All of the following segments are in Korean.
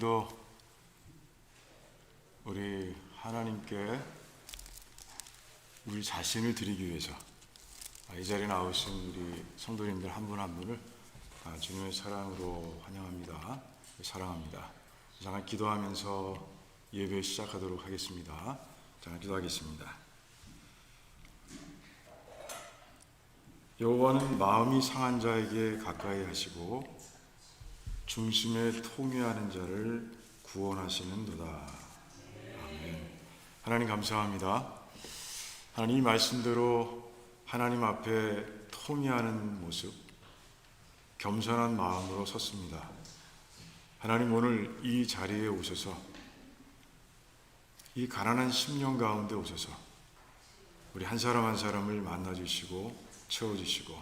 오늘도 우리 하나님께 우리 자신을 드리기 위해서 이 자리에 나오신 우리 성도님들 한 분 한 분을 주님의 사랑으로 환영합니다. 사랑합니다. 잠깐 기도하면서 예배 시작하도록 하겠습니다. 잠깐 기도하겠습니다. 여호와는 마음이 상한 자에게 가까이 하시고 중심에 통회하는 자를 구원하시는도다. 아멘. 하나님 감사합니다. 하나님 이 말씀대로 하나님 앞에 통회하는 모습, 겸손한 마음으로 섰습니다. 하나님 오늘 이 자리에 오셔서 이 가난한 심령 가운데 오셔서 우리 한 사람 한 사람을 만나주시고 채워주시고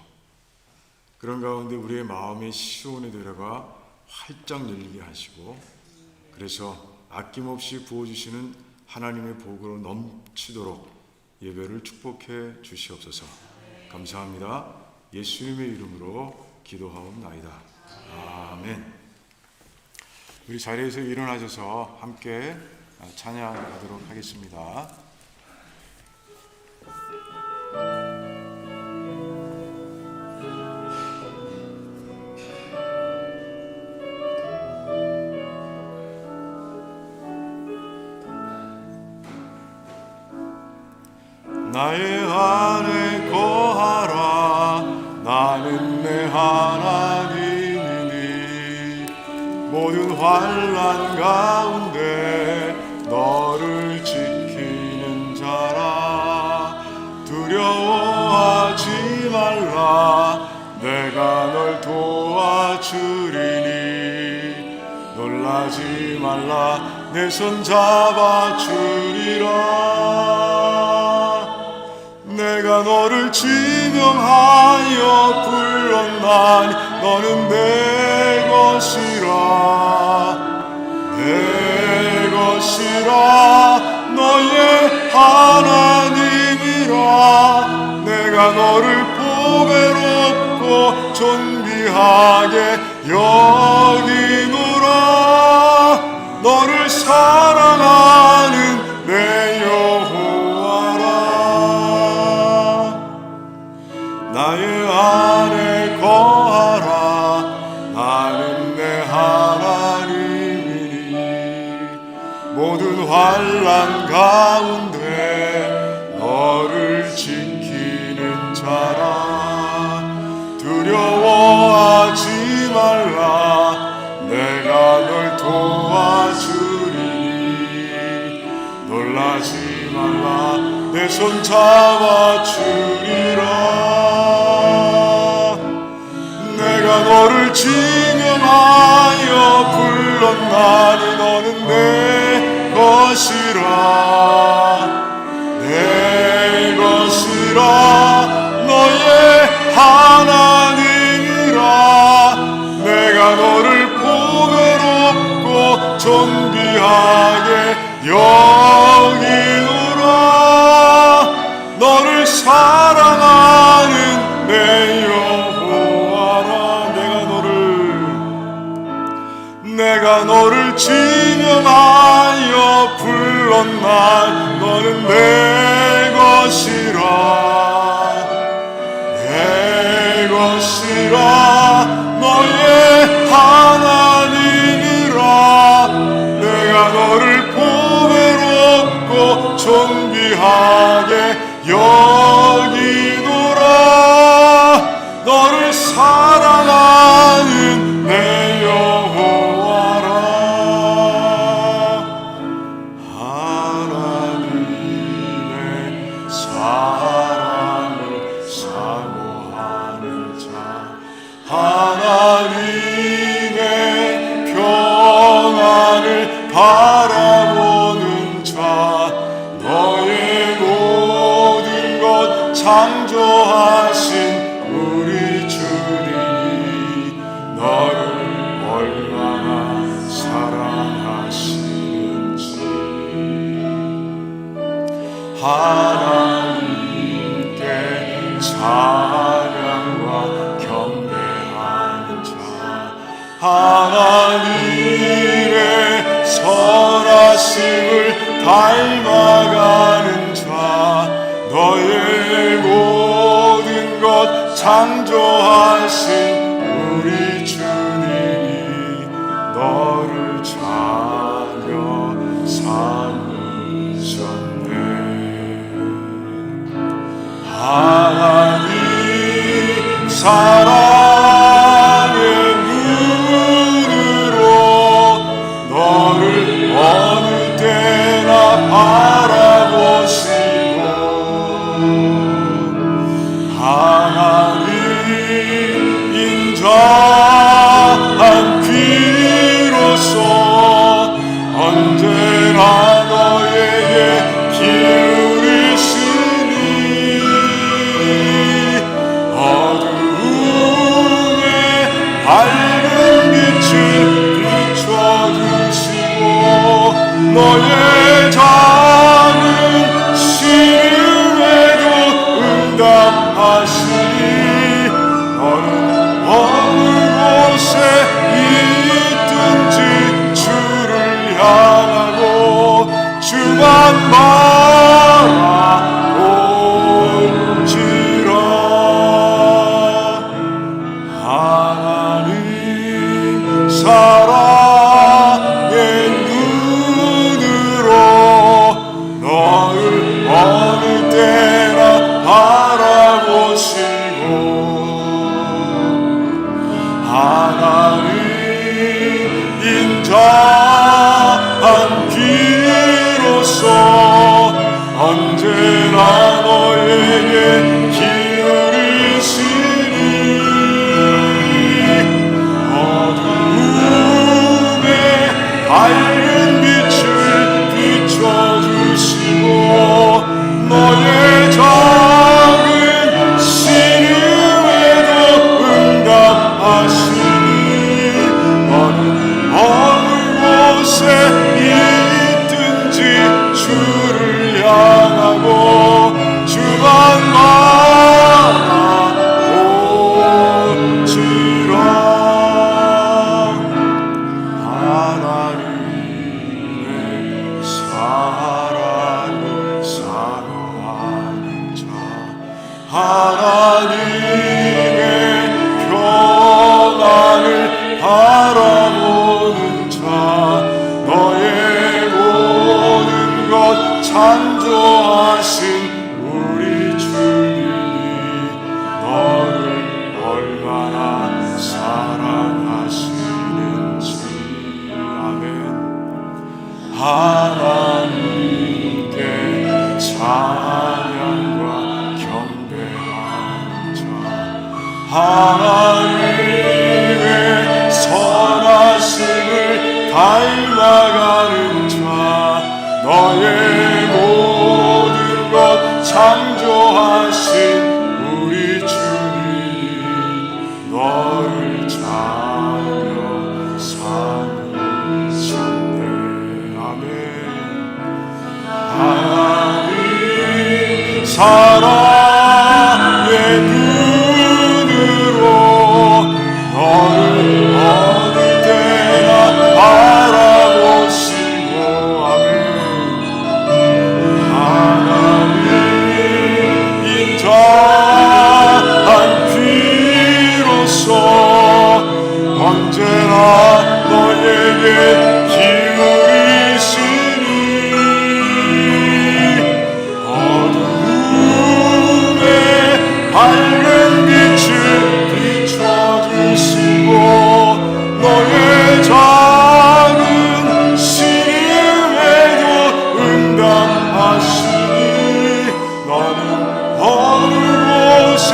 그런 가운데 우리의 마음의 시온에 들어가 활짝 열리게 하시고 그래서 아낌없이 부어주시는 하나님의 복으로 넘치도록 예배를 축복해 주시옵소서. 감사합니다. 예수님의 이름으로 기도하옵나이다. 아멘. 우리 자리에서 일어나셔서 함께 찬양하도록 하겠습니다. 나의 안에 거하라. 나는 내 하나님이니 모든 환난 가운데 너를 지키는 자라. 두려워하지 말라. 내가 널 도와주리니 놀라지 말라. 내 손 잡아주리라. 내가 너를 지명하여 불렀나니 너는 내 것이라. 내 것이라. 너의 하나님이라. 내가 너를 보배롭고 존귀하게 여기노라. 너를 사랑하는 내 여호와라. 나의 안에 거하라. 나는 내 하나님이니 모든 환난 가운데 너를 지키는 자라. 두려워하지 말라. 내가 널 도와주리니 놀라지 말라. 내 손 잡아주리라. 내가 너를 지명하여 불렀나니 너는 내 것이라. 내 것이라. 너의 하나님이라. 내가 너를 보배롭고 존귀하게 여기노라. 너를 사랑하는 내 여호와라. 내가 너를 지명하여 불렀나. 너는 내 것이라. 내 것이라. 너의 하나님이라. 내가 너를 보배롭고 존귀하게 여기노라. 너를 사랑하는 내 여호와라. 하나님의 사랑을 사모하는 자, 하나님의 평안을 바라보는 자, 너의 모든 것 창조하신 우리 주님이 너를 얼마나 사랑하시는지. 하나님께 찬양과 경배하는 자, 하나님의 선하심을 닮아가는 자 너의 모든 것 창조하신 우리 주님이 너를 자녀 삼으셨네. 하나님 사랑의 눈으로 너를 어느 때나 바라보시고 하나님 인자한 귀로서 언제나 너에게 기울이시니 어두움에 밝은 빛을 비춰주시고 너의 작은 시름에도 응답하시니 너는 어느 곳에 있든지 주를 향하고 주만 바라볼지라. 하나님 사랑의 눈으로 너를 어느 때나 바라보시고 하나님 인자한 귀로서 언제나 너에게 기울이시니 어두움에 밝은 빛을 비춰주시고 너의 작은 시름에도 응답하시니 너는 어느 곳에 있든지 주를 향하고 주만 바라볼지라. 하나님의 사랑을 사랑하는 자 하나님의 평안을 바라보는 자 너의 모든 것 창조하신 우리 주님이 너를 얼마나 사랑하시는지. 아멘. 하나님께 찬양과 경배하는 자 하나님의 선하심을 닮아가는 자 너의 모든 것 창조하신 우리 주님이 너를 자녀 삼으셨네. 아멘. 하나님 사랑의 눈으로 너를 어느 때나 바라보시고 아멘. 하나님 인자한 귀로서 언제나 너에게 기울이시니 어두움에 밝은 빛을 비춰주시고 너의 작은 시름에도 응답하시니 너는 어느 곳에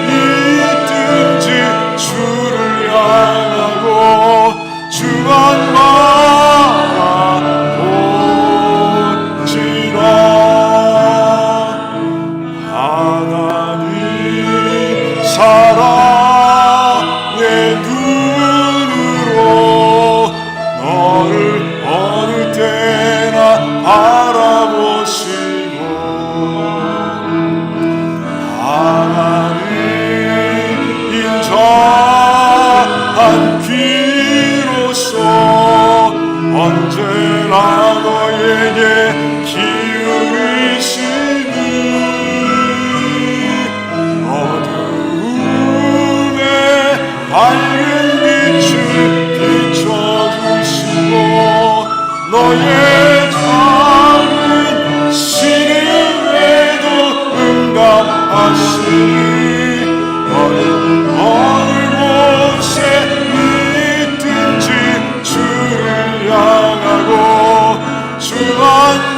있든지 주를 향하고 주만 바라볼지라. 하나님 사랑의 눈으로 너를 어느 때나 바라보시고 하나님 인자한 귀로서 언제 하시니 너는 어느 곳에 있든지 주를 향하고 주만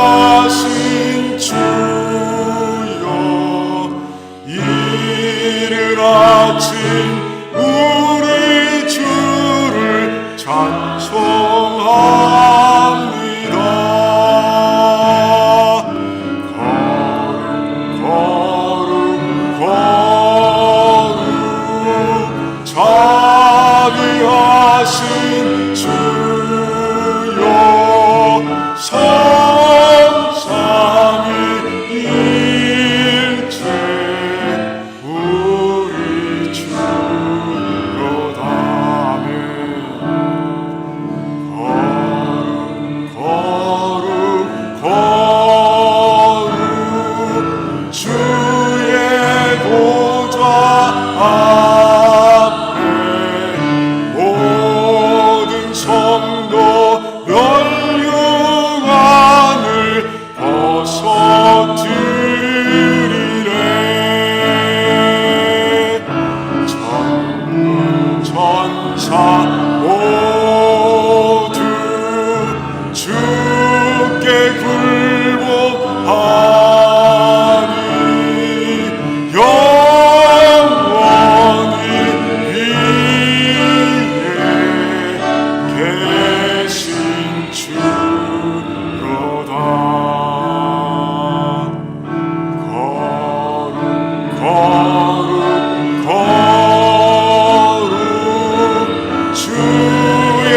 전능하신 주여 이른 아침 우리 주를 찬송합니다. 거룩 거룩 자비하신 주여 성삼위일체 우리 주로다면 거룩 거룩 주의 보좌 앞에 모든 성도 멸류관을 벗어드리래. 천군 천사 모두 주께 굴복하니 영원히 위에 계신 주로다. 거룩 거룩 주의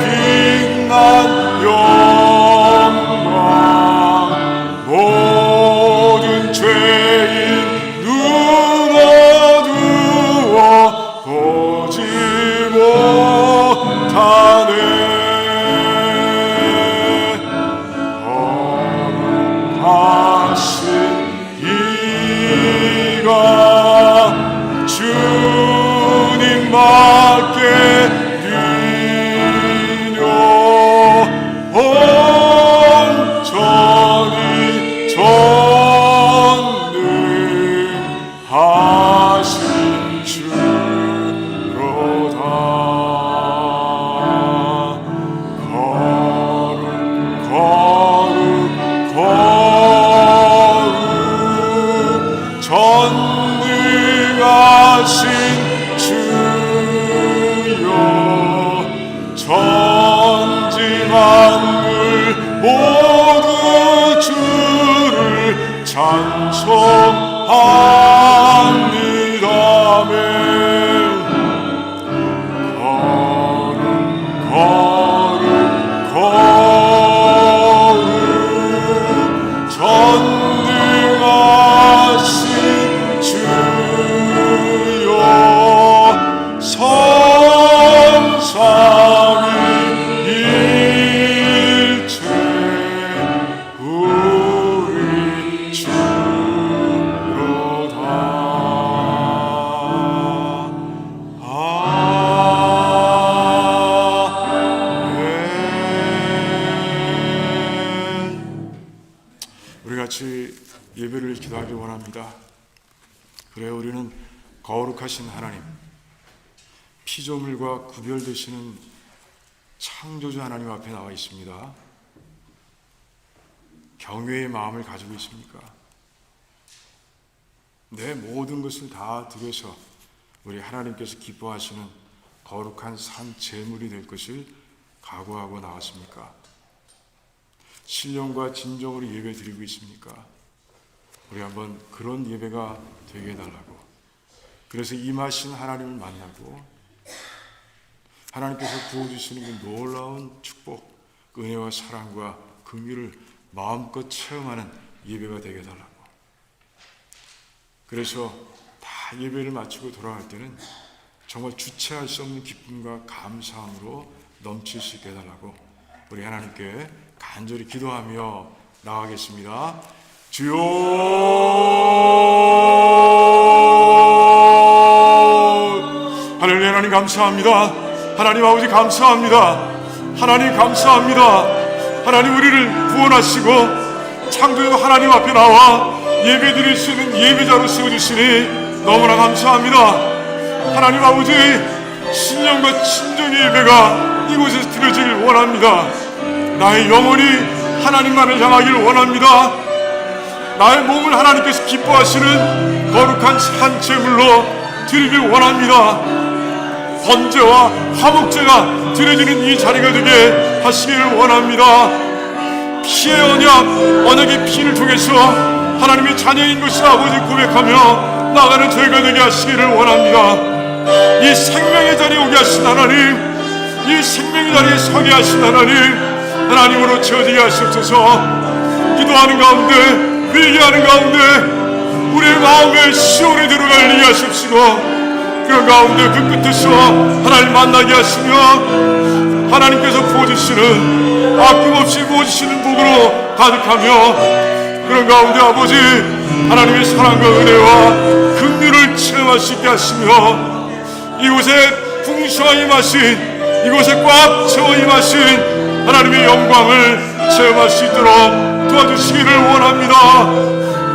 빛난 영광 모든 죄인 눈 어두워 보지 못하네. 거룩하신 이가 주님밖에 뛰며 온전히 전능하신 주로다. 거룩 거룩 거룩 전능하신 주여 천지 만물 모두 주를 찬송합니다. 거룩 거룩 거룩 전능하신 주여 성삼위일체 우리 주로다. 우리 같이 예배를 기도하기 원합니다. 그래 우리는 거룩하신 하나님, 피조물과 구별되시는 창조주 하나님 앞에 나와 있습니다. 경외의 마음을 가지고 있습니까? 내 모든 것을 다 드려서 우리 하나님께서 기뻐하시는 거룩한 산 제물이 될 것을 각오하고 나왔습니까? 신령과 진정으로 예배 드리고 있습니까? 우리 한번 그런 예배가 되게 해달라고, 그래서 임하신 하나님을 만나고 하나님께서 부어주시는 그 놀라운 축복, 그 은혜와 사랑과 긍휼을 마음껏 체험하는 예배가 되게 해달라고. 그래서 다 예배를 마치고 돌아갈 때는 정말 주체할 수 없는 기쁨과 감사함으로 넘칠 수 있게 해달라고 우리 하나님께 간절히 기도하며 나가겠습니다. 주여, 하늘의 하나님 감사합니다. 하나님 아버지 감사합니다. 하나님 감사합니다. 하나님 우리를 구원하시고 창조주 하나님 앞에 나와 예배 드릴 수 있는 예배자로 세워주시니 너무나 감사합니다. 하나님 아버지, 신령과 진정의 예배가 이곳에서 드려지길 원합니다. 나의 영혼이 하나님만을 향하길 원합니다. 나의 몸을 하나님께서 기뻐하시는 거룩한 산제물로 드리길 원합니다. 번제와 화목제가 드려지는 이 자리가 되게 하시길 원합니다. 피의 언약의 피를 통해서 하나님의 자녀인 것을 아버지 고백하며 나가는 저희가 되게 하시기를 원합니다. 이 생명의 자리에 오게 하신 하나님, 이 생명의 자리에 서게 하신 하나님으로 채워지게 하시옵소서. 기도하는 가운데, 회개하는 가운데 우리의 마음에 시온에 들어갈 일이 하십시고, 그 가운데 그 끝에서 하나님 만나게 하시며 하나님께서 부어주시는, 아낌없이 부어주시는 복으로 가득하며 그런 가운데 아버지 하나님의 사랑과 은혜와 긍휼을 체험할 수 있게 하시며 이곳에 풍성하게 임하신, 이곳에 꽉 채워 임하신 하나님의 영광을 체험할 수 있도록 도와주시기를 원합니다.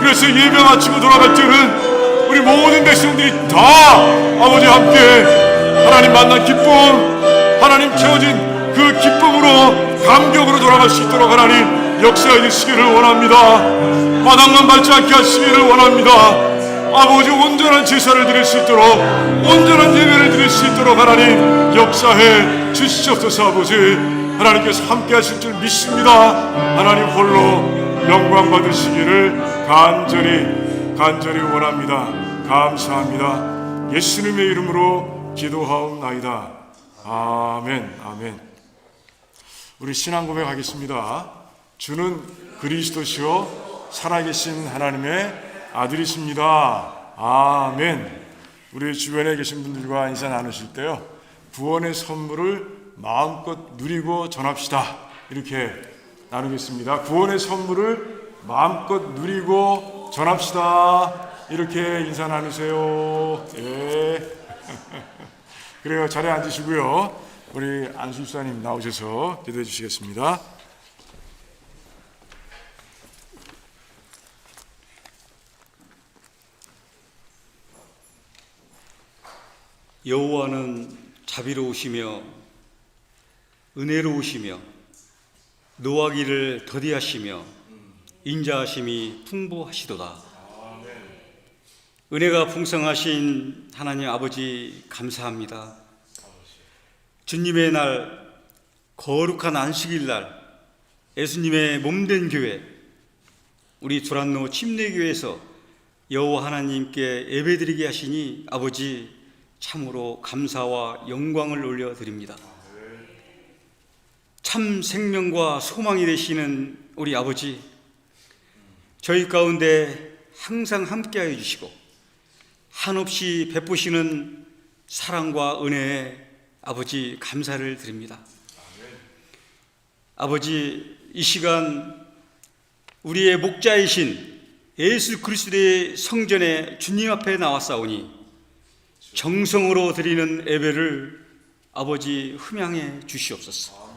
그래서 예배 마치고 돌아갈 때는 우리 모든 백성들이 다 아버지 함께 하나님 만난 기쁨, 하나님 채워진 그 기쁨으로 감격으로 돌아갈 수 있도록 하나님 역사해 주시기를 원합니다. 마당만 밟지 않게 하시기를 원합니다. 아버지 온전한 제사를 드릴 수 있도록, 온전한 예배를 드릴 수 있도록 하나님 역사해 주시옵소서. 아버지 하나님께서 함께 하실 줄 믿습니다. 하나님 홀로 영광 받으시기를 간절히 원합니다. 감사합니다. 예수님의 이름으로 기도하옵나이다. 아멘. 아멘. 우리 신앙 고백하겠습니다. 주는 그리스도시요 살아계신 하나님의 아들이십니다. 아멘. 우리 주변에 계신 분들과 인사 나누실 때요, 구원의 선물을 마음껏 누리고 전합시다. 이렇게 나누겠습니다. 구원의 선물을 마음껏 누리고 전합시다. 이렇게 인사 나누세요. 예. 그래요. 자리에 앉으시고요. 우리 안수 집사님 나오셔서 기도해 주시겠습니다. 여호와는 자비로우시며 은혜로우시며 노하기를 더디하시며 인자하심이 풍부하시도다. 은혜가 풍성하신 하나님 아버지 감사합니다. 주님의 날, 거룩한 안식일 날, 예수님의 몸된 교회, 우리 두란노 침례교회에서 여호와 하나님께 예배드리게 하시니 아버지 참으로 감사와 영광을 올려드립니다. 참 생명과 소망이 되시는 우리 아버지, 저희 가운데 항상 함께하여 주시고 한없이 베푸시는 사랑과 은혜에 아버지 감사를 드립니다. 아버지, 이 시간 우리의 목자이신 예수 그리스도의 성전에 주님 앞에 나왔사오니 정성으로 드리는 예배를 아버지 흠양해 주시옵소서.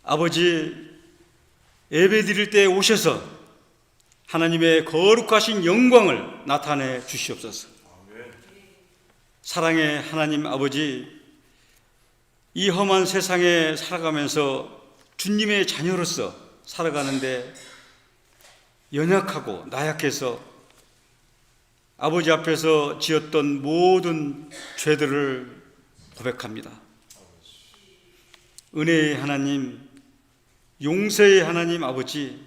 아버지, 예배 드릴 때 오셔서 하나님의 거룩하신 영광을 나타내 주시옵소서. 사랑의 하나님 아버지, 이 험한 세상에 살아가면서 주님의 자녀로서 살아가는데 연약하고 나약해서 아버지 앞에서 지었던 모든 죄들을 고백합니다. 은혜의 하나님, 용서의 하나님 아버지,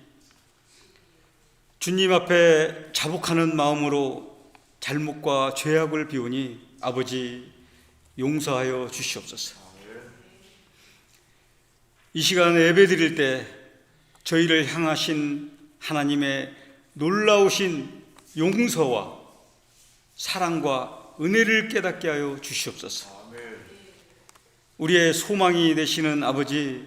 주님 앞에 자복하는 마음으로 잘못과 죄악을 비우니 아버지 용서하여 주시옵소서. 이 시간 예배드릴 때 저희를 향하신 하나님의 놀라우신 용서와 사랑과 은혜를 깨닫게 하여 주시옵소서. 우리의 소망이 되시는 아버지,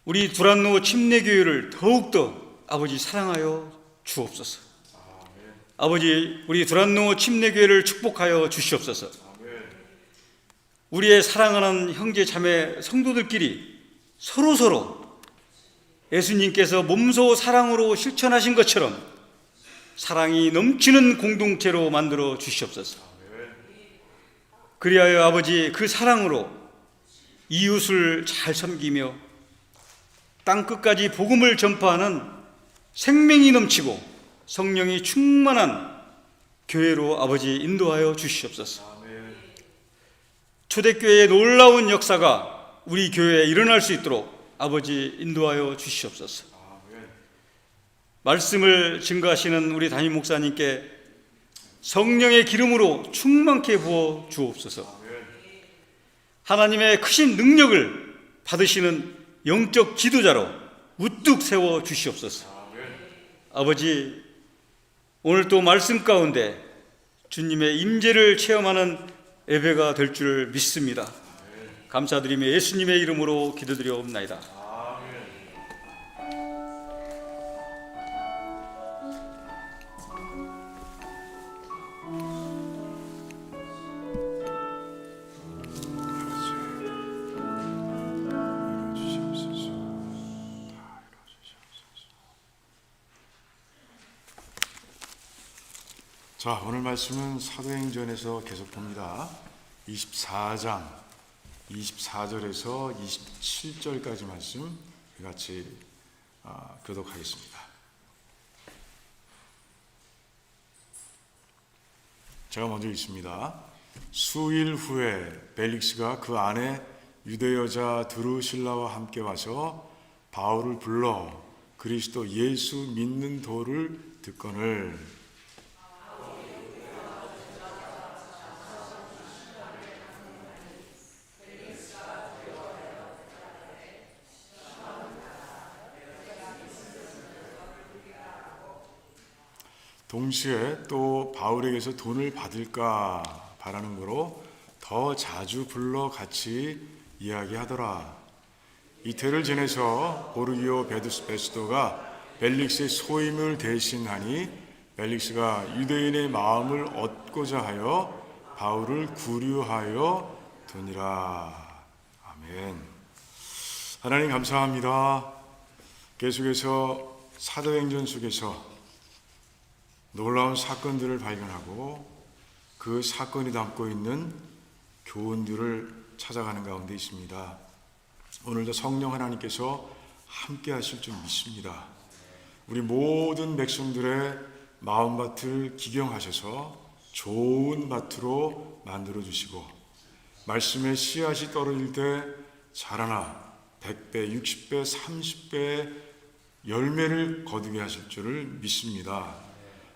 우리 두란노 침례교회를 더욱더 아버지 사랑하여 주옵소서. 아버지, 우리 두란노 침례교회를 축복하여 주시옵소서. 우리의 사랑하는 형제 자매 성도들끼리 서로서로 예수님께서 몸소 사랑으로 실천하신 것처럼 사랑이 넘치는 공동체로 만들어 주시옵소서. 그리하여 아버지, 그 사랑으로 이웃을 잘 섬기며 땅끝까지 복음을 전파하는 생명이 넘치고 성령이 충만한 교회로 아버지 인도하여 주시옵소서. 초대교회의 놀라운 역사가 우리 교회에 일어날 수 있도록 아버지 인도하여 주시옵소서. 말씀을 증거하시는 우리 담임 목사님께 성령의 기름으로 충만케 부어 주옵소서. 하나님의 크신 능력을 받으시는 영적 지도자로 우뚝 세워 주시옵소서. 아버지, 오늘 또 말씀 가운데 주님의 임재를 체험하는 예배가 될 줄 믿습니다. 감사드리며 예수님의 이름으로 기도드리옵나이다. 자, 오늘 말씀은 사도행전에서 계속 봅니다. 24장 24절에서 27절까지 말씀 같이 교독하겠습니다. 제가 먼저 읽습니다. 수일 후에 벨릭스가 그 안에 유대 여자 드루실라와 함께 와서 바울을 불러 그리스도 예수 믿는 도를 듣거늘 동시에 또 바울에게서 돈을 받을까 바라는 거로 더 자주 불러 같이 이야기하더라. 이틀을 지내서 보르기오 베스도가 벨릭스의 소임을 대신하니 벨릭스가 유대인의 마음을 얻고자 하여 바울을 구류하여 두니라. 아멘. 하나님 감사합니다. 계속해서 사도행전 속에서 놀라운 사건들을 발견하고 그 사건이 담고 있는 교훈들을 찾아가는 가운데 있습니다. 오늘도 성령 하나님께서 함께 하실 줄 믿습니다. 우리 모든 백성들의 마음밭을 기경하셔서 좋은 밭으로 만들어주시고 말씀의 씨앗이 떨어질 때 자라나 100배, 60배, 30배의 열매를 거두게 하실 줄을 믿습니다.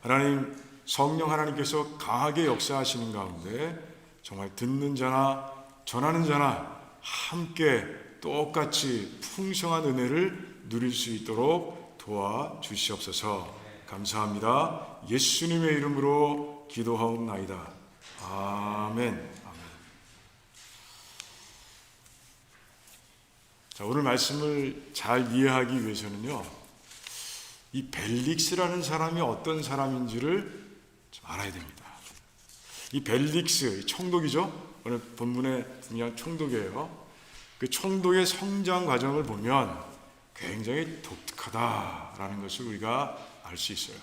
하나님, 성령 하나님께서 강하게 역사하시는 가운데 정말 듣는 자나 전하는 자나 함께 똑같이 풍성한 은혜를 누릴 수 있도록 도와주시옵소서. 감사합니다. 예수님의 이름으로 기도하옵나이다. 아멘. 자, 오늘 말씀을 잘 이해하기 위해서는요, 이 벨릭스라는 사람이 어떤 사람인지를 좀 알아야 됩니다. 이 벨릭스, 총독이죠. 오늘 본문에 그냥 총독이에요. 그 총독의 성장 과정을 보면 굉장히 독특하다라는 것을 우리가 알 수 있어요.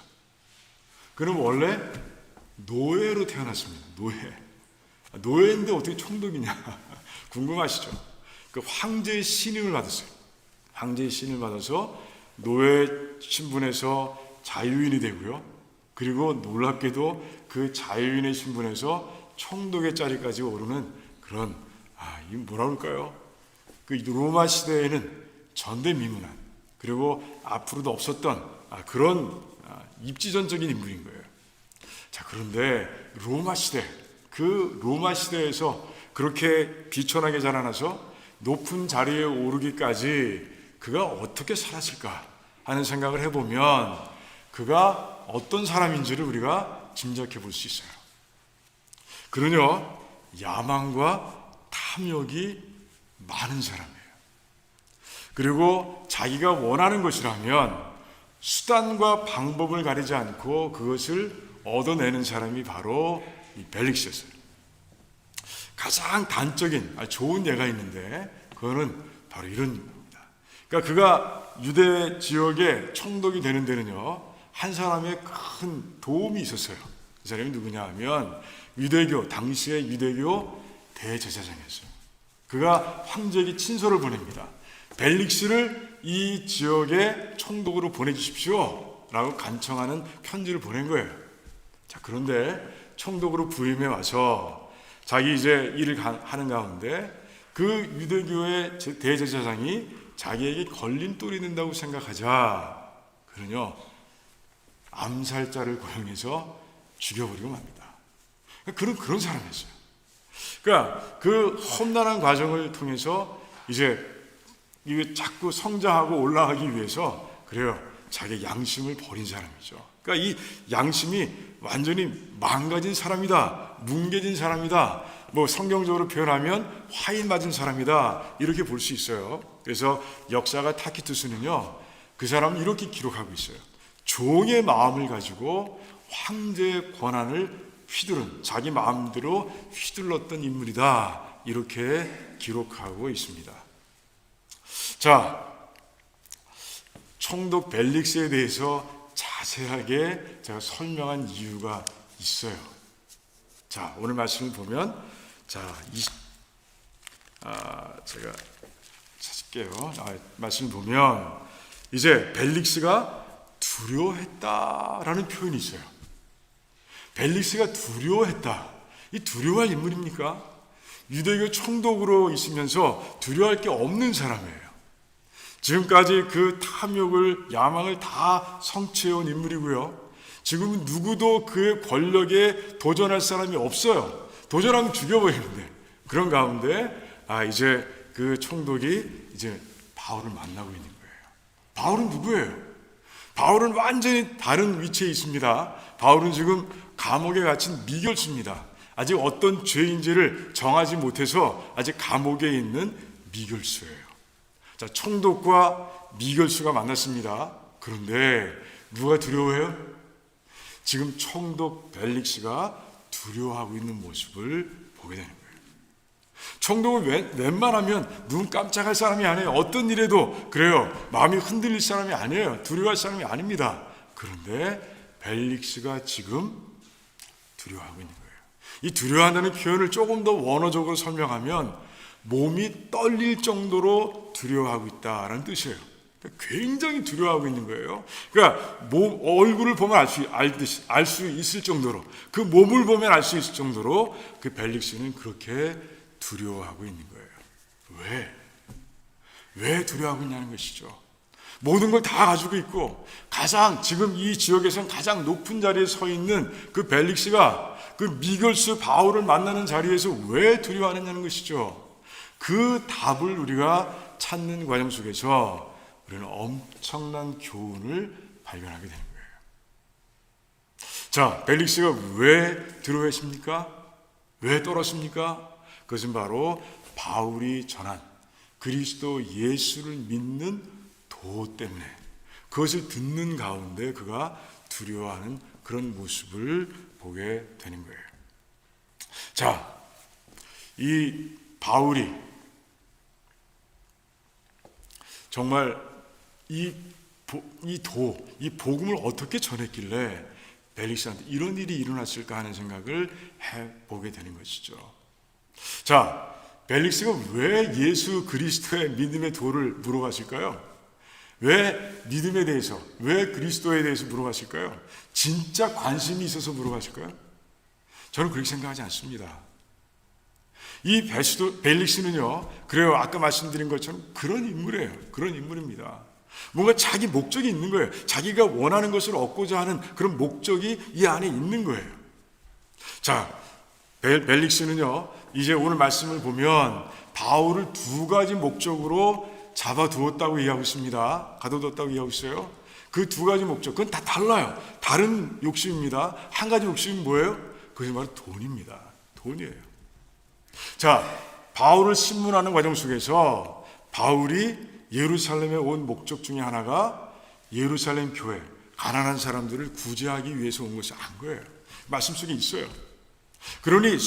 그는 원래 노예로 태어났습니다. 노예인데 어떻게 총독이냐 궁금하시죠? 그 황제의 신임을 받았어요. 황제의 신임을 받아서 노예 신분에서 자유인이 되고요. 그리고 놀랍게도 그 자유인의 신분에서 총독의 자리까지 오르는 그런 이 뭐라 그럴까요? 그 로마 시대에는 전대미문한 그리고 앞으로도 없었던 그런 입지전적인 인물인 거예요. 자, 그런데 로마 시대 그 로마 시대에서 그렇게 비천하게 자라나서 높은 자리에 오르기까지 그가 어떻게 살았을까 하는 생각을 해보면 그가 어떤 사람인지를 우리가 짐작해 볼 수 있어요. 그는요, 야망과 탐욕이 많은 사람이에요. 그리고 자기가 원하는 것이라면 수단과 방법을 가리지 않고 그것을 얻어내는 사람이 바로 이 벨릭스였어요. 가장 단적인 좋은 예가 있는데 그거는 바로 이런 겁니다. 그러니까 그가 유대 지역의 총독이 되는 데는요, 한 사람의 큰 도움이 있었어요. 그 사람이 누구냐 하면 유대교, 당시의 유대교 대제사장이었어요. 그가 황제에게 친서를 보냅니다. 벨릭스를 이 지역의 총독으로 보내주십시오 라고 간청하는 편지를 보낸 거예요. 자, 그런데 총독으로 부임해 와서 자기 이제 일을 하는 가운데 그 유대교의 대제사장이 자기에게 걸림돌이 된다고 생각하자 그는요, 암살자를 고용해서 죽여버리고 맙니다. 그런 사람이었어요. 그러니까 그 험난한 과정을 통해서 이제 이게 자꾸 성장하고 올라가기 위해서 그래요, 자기 양심을 버린 사람이죠. 그러니까 이 양심이 완전히 망가진 사람이다, 뭉개진 사람이다, 뭐 성경적으로 표현하면 화인 맞은 사람이다, 이렇게 볼 수 있어요. 그래서 역사가 타키투스는요, 그 사람은 이렇게 기록하고 있어요. 종의 마음을 가지고 황제의 권한을 휘두른, 자기 마음대로 휘둘렀던 인물이다, 이렇게 기록하고 있습니다. 자, 총독 벨릭스에 대해서 자세하게 제가 설명한 이유가 있어요. 자, 오늘 말씀을 보면, 자, 제가 찾을게요. 말씀을 보면 이제 벨릭스가 두려워했다라는 표현이 있어요. 벨릭스가 두려워했다. 이 두려워할 인물입니까? 유대교 총독으로 있으면서 두려워할 게 없는 사람이에요. 지금까지 그 탐욕을, 야망을 다 성취해온 인물이고요. 지금은 누구도 그의 권력에 도전할 사람이 없어요. 도전하면 죽여버리는데, 그런 가운데 이제 그 총독이 이제 바울을 만나고 있는 거예요. 바울은 누구예요? 바울은 완전히 다른 위치에 있습니다. 바울은 지금 감옥에 갇힌 미결수입니다. 아직 어떤 죄인지를 정하지 못해서 아직 감옥에 있는 미결수예요. 자, 총독과 미결수가 만났습니다. 그런데 누가 두려워해요? 지금 총독 벨릭스가 두려워하고 있는 모습을 보게 되는 거예요. 총독은 웬만하면 눈 깜짝할 사람이 아니에요. 어떤 일에도 그래요, 마음이 흔들릴 사람이 아니에요. 두려워할 사람이 아닙니다. 그런데 벨릭스가 지금 두려워하고 있는 거예요. 이 두려워한다는 표현을 조금 더 원어적으로 설명하면 몸이 떨릴 정도로 두려워하고 있다라는 뜻이에요. 그러니까 굉장히 두려워하고 있는 거예요. 그러니까 얼굴을 보면 알 수 있을 정도로, 그 몸을 보면 알 수 있을 정도로 그 벨릭스는 그렇게 두려워하고 있는 거예요. 왜 두려워하고 있냐는 것이죠. 모든 걸 다 가지고 있고 가장 지금 이 지역에서는 가장 높은 자리에 서 있는 그 벨릭스가 그 미결수 바울을 만나는 자리에서 왜 두려워하느냐는 것이죠. 그 답을 우리가 찾는 과정 속에서 우리는 엄청난 교훈을 발견하게 되는 거예요. 자, 벨릭스가 왜 두려워했습니까? 왜 떨었습니까? 그것은 바로 바울이 전한 그리스도 예수를 믿는 도 때문에, 그것을 듣는 가운데 그가 두려워하는 그런 모습을 보게 되는 거예요. 자, 이 바울이 정말 이 복음을 어떻게 전했길래 벨릭스한테 이런 일이 일어났을까 하는 생각을 해보게 되는 것이죠. 자, 벨릭스가 왜 예수 그리스도의 믿음의 도를 물어봤을까요? 왜 믿음에 대해서, 왜 그리스도에 대해서 물어봤을까요? 진짜 관심이 있어서 물어봤을까요? 저는 그렇게 생각하지 않습니다. 이 벨릭스는요, 그래요, 아까 말씀드린 것처럼 그런 인물이에요. 그런 인물입니다. 뭔가 자기 목적이 있는 거예요. 자기가 원하는 것을 얻고자 하는 그런 목적이 이 안에 있는 거예요. 자, 벨릭스는요, 이제 오늘 말씀을 보면 바울을 두 가지 목적으로 잡아두었다고 이해하고 있습니다. 가둬뒀다고 이해하고 있어요. 그 두 가지 목적, 그건 다 달라요. 다른 욕심입니다. 한 가지 욕심이 뭐예요? 그것이 바로 돈입니다. 돈이에요. 자, 바울을 신문하는 과정 속에서 바울이 예루살렘에 온 목적 중에 하나가 예루살렘 교회, 가난한 사람들을 구제하기 위해서 온 것이 안 거예요. 말씀 속에 있어요. 그러니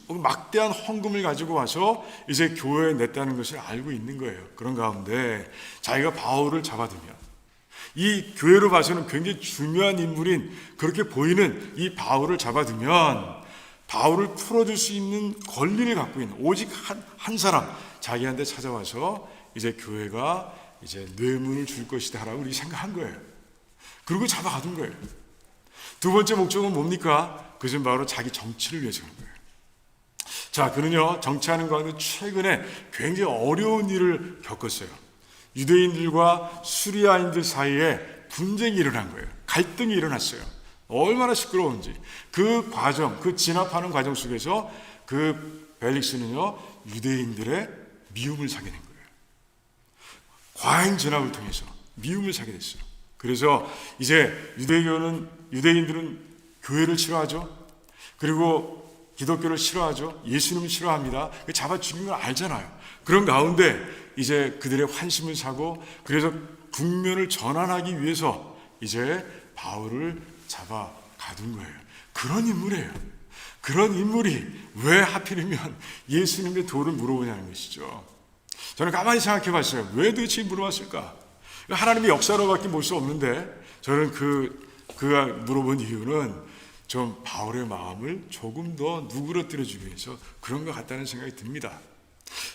막대한 헌금을 가지고 와서 이제 교회에 냈다는 것을 알고 있는 거예요. 그런 가운데 자기가 바울을 잡아두면 이 교회로 봐서는 굉장히 중요한 인물인 그렇게 보이는 이 바울을 잡아두면 바울을 풀어줄 수 있는 권리를 갖고 있는 오직 한 사람 자기한테 찾아와서 이제 교회가 이제 뇌물을 줄 것이다라고 우리 생각한 거예요. 그리고 잡아가둔 거예요. 두 번째 목적은 뭡니까? 그것은 바로 자기 정치를 위해서 그런 거예요. 자, 그는요 정치하는 가운데 최근에 굉장히 어려운 일을 겪었어요. 유대인들과 수리아인들 사이에 분쟁이 일어난 거예요. 갈등이 일어났어요. 얼마나 시끄러운지. 그 과정, 그 진압하는 과정 속에서 그 벨릭스는요 유대인들의 미움을 사게 된 거예요. 과잉 진압을 통해서 미움을 사게 됐어요. 그래서 이제 유대인들은 교회를 싫어하죠. 그리고 기독교를 싫어하죠. 예수님을 싫어합니다. 잡아 죽인 걸 알잖아요. 그런 가운데 이제 그들의 환심을 사고 그래서 국면을 전환하기 위해서 이제 바울을 잡아 가둔 거예요. 그런 인물이에요. 그런 인물이 왜 하필이면 예수님의 도를 물어보냐는 것이죠. 저는 가만히 생각해 봤어요. 왜 도대체 물어봤을까? 하나님의 역사로밖에 볼 수 없는데 저는 그가 물어본 이유는 좀 바울의 마음을 조금 더 누그러뜨려 주기 위해서 그런 것 같다는 생각이 듭니다.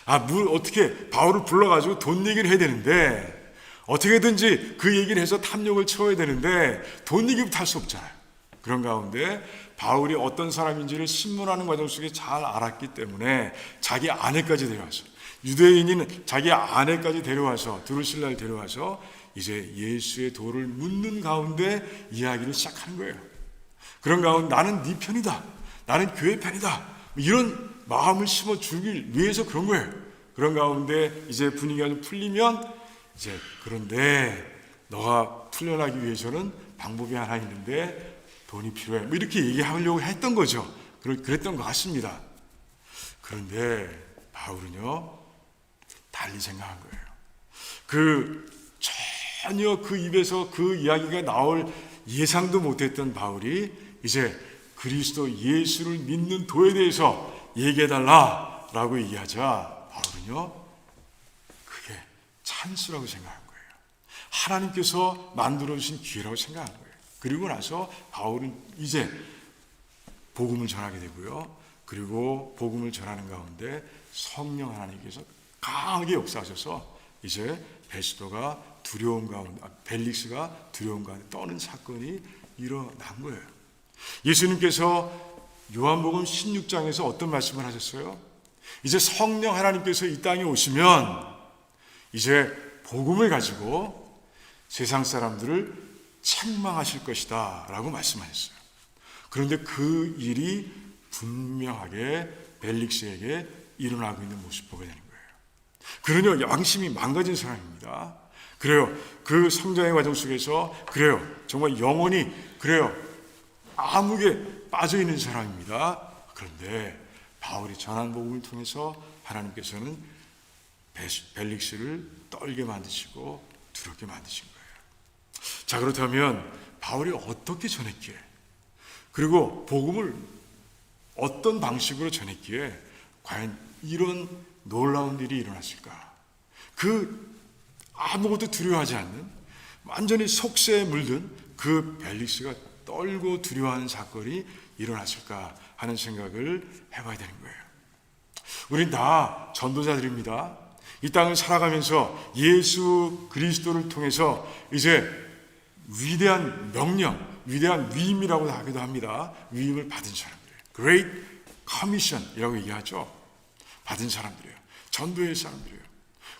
어떻게 바울을 불러가지고 돈 얘기를 해야 되는데 어떻게든지 그 얘기를 해서 탐욕을 채워야 되는데 돈 얘기부터 할 수 없잖아요. 그런 가운데 바울이 어떤 사람인지를 신문하는 과정 속에 잘 알았기 때문에 자기 아내까지 데려와서 유대인인 자기 아내까지 데려와서 드루실라를 데려와서 이제 예수의 도를 묻는 가운데 이야기를 시작하는 거예요. 그런 가운데 나는 네 편이다. 나는 교회 편이다. 이런 마음을 심어주길 위해서 그런 거예요. 그런 가운데 이제 분위기가 좀 풀리면 이제 그런데 너가 풀려나기 위해서는 방법이 하나 있는데 돈이 필요해. 이렇게 얘기하려고 했던 거죠. 그랬던 것 같습니다. 그런데 바울은요 달리 생각한 거예요. 전혀 그 입에서 그 이야기가 나올 예상도 못했던 바울이 이제 그리스도 예수를 믿는 도에 대해서 얘기해달라라고 얘기하자 바울은요 그게 찬스라고 생각한 거예요. 하나님께서 만들어주신 기회라고 생각한 거예요. 그리고 나서 바울은 이제 복음을 전하게 되고요. 그리고 복음을 전하는 가운데 성령 하나님께서 강하게 역사하셔서 이제 벨릭스가 두려움 가운데 떠는 사건이 일어난 거예요. 예수님께서 요한복음 16장에서 어떤 말씀을 하셨어요? 이제 성령 하나님께서 이 땅에 오시면 이제 복음을 가지고 세상 사람들을 책망하실 것이다 라고 말씀하셨어요. 그런데 그 일이 분명하게 벨릭스에게 일어나고 있는 모습을 보게 되는 거예요. 그러니 양심이 망가진 사람입니다. 그래요. 그 성장의 과정 속에서 그래요. 정말 영혼이 그래요. 암흑에 빠져 있는 사람입니다. 그런데 바울이 전한 복음을 통해서 하나님께서는 벨릭스를 떨게 만드시고 두렵게 만드신 거예요. 자, 그렇다면 바울이 어떻게 전했기에 그리고 복음을 어떤 방식으로 전했기에 과연 이런 놀라운 일이 일어났을까? 아무것도 두려워하지 않는 완전히 속세에 물든 그 벨릭스가 떨고 두려워하는 사건이 일어났을까 하는 생각을 해봐야 되는 거예요. 우린 다 전도자들입니다. 이 땅을 살아가면서 예수 그리스도를 통해서 이제 위대한 명령, 위대한 위임이라고 하기도 합니다. 위임을 받은 사람들이에요. Great Commission이라고 얘기하죠. 받은 사람들이에요. 전도의 사람들이에요.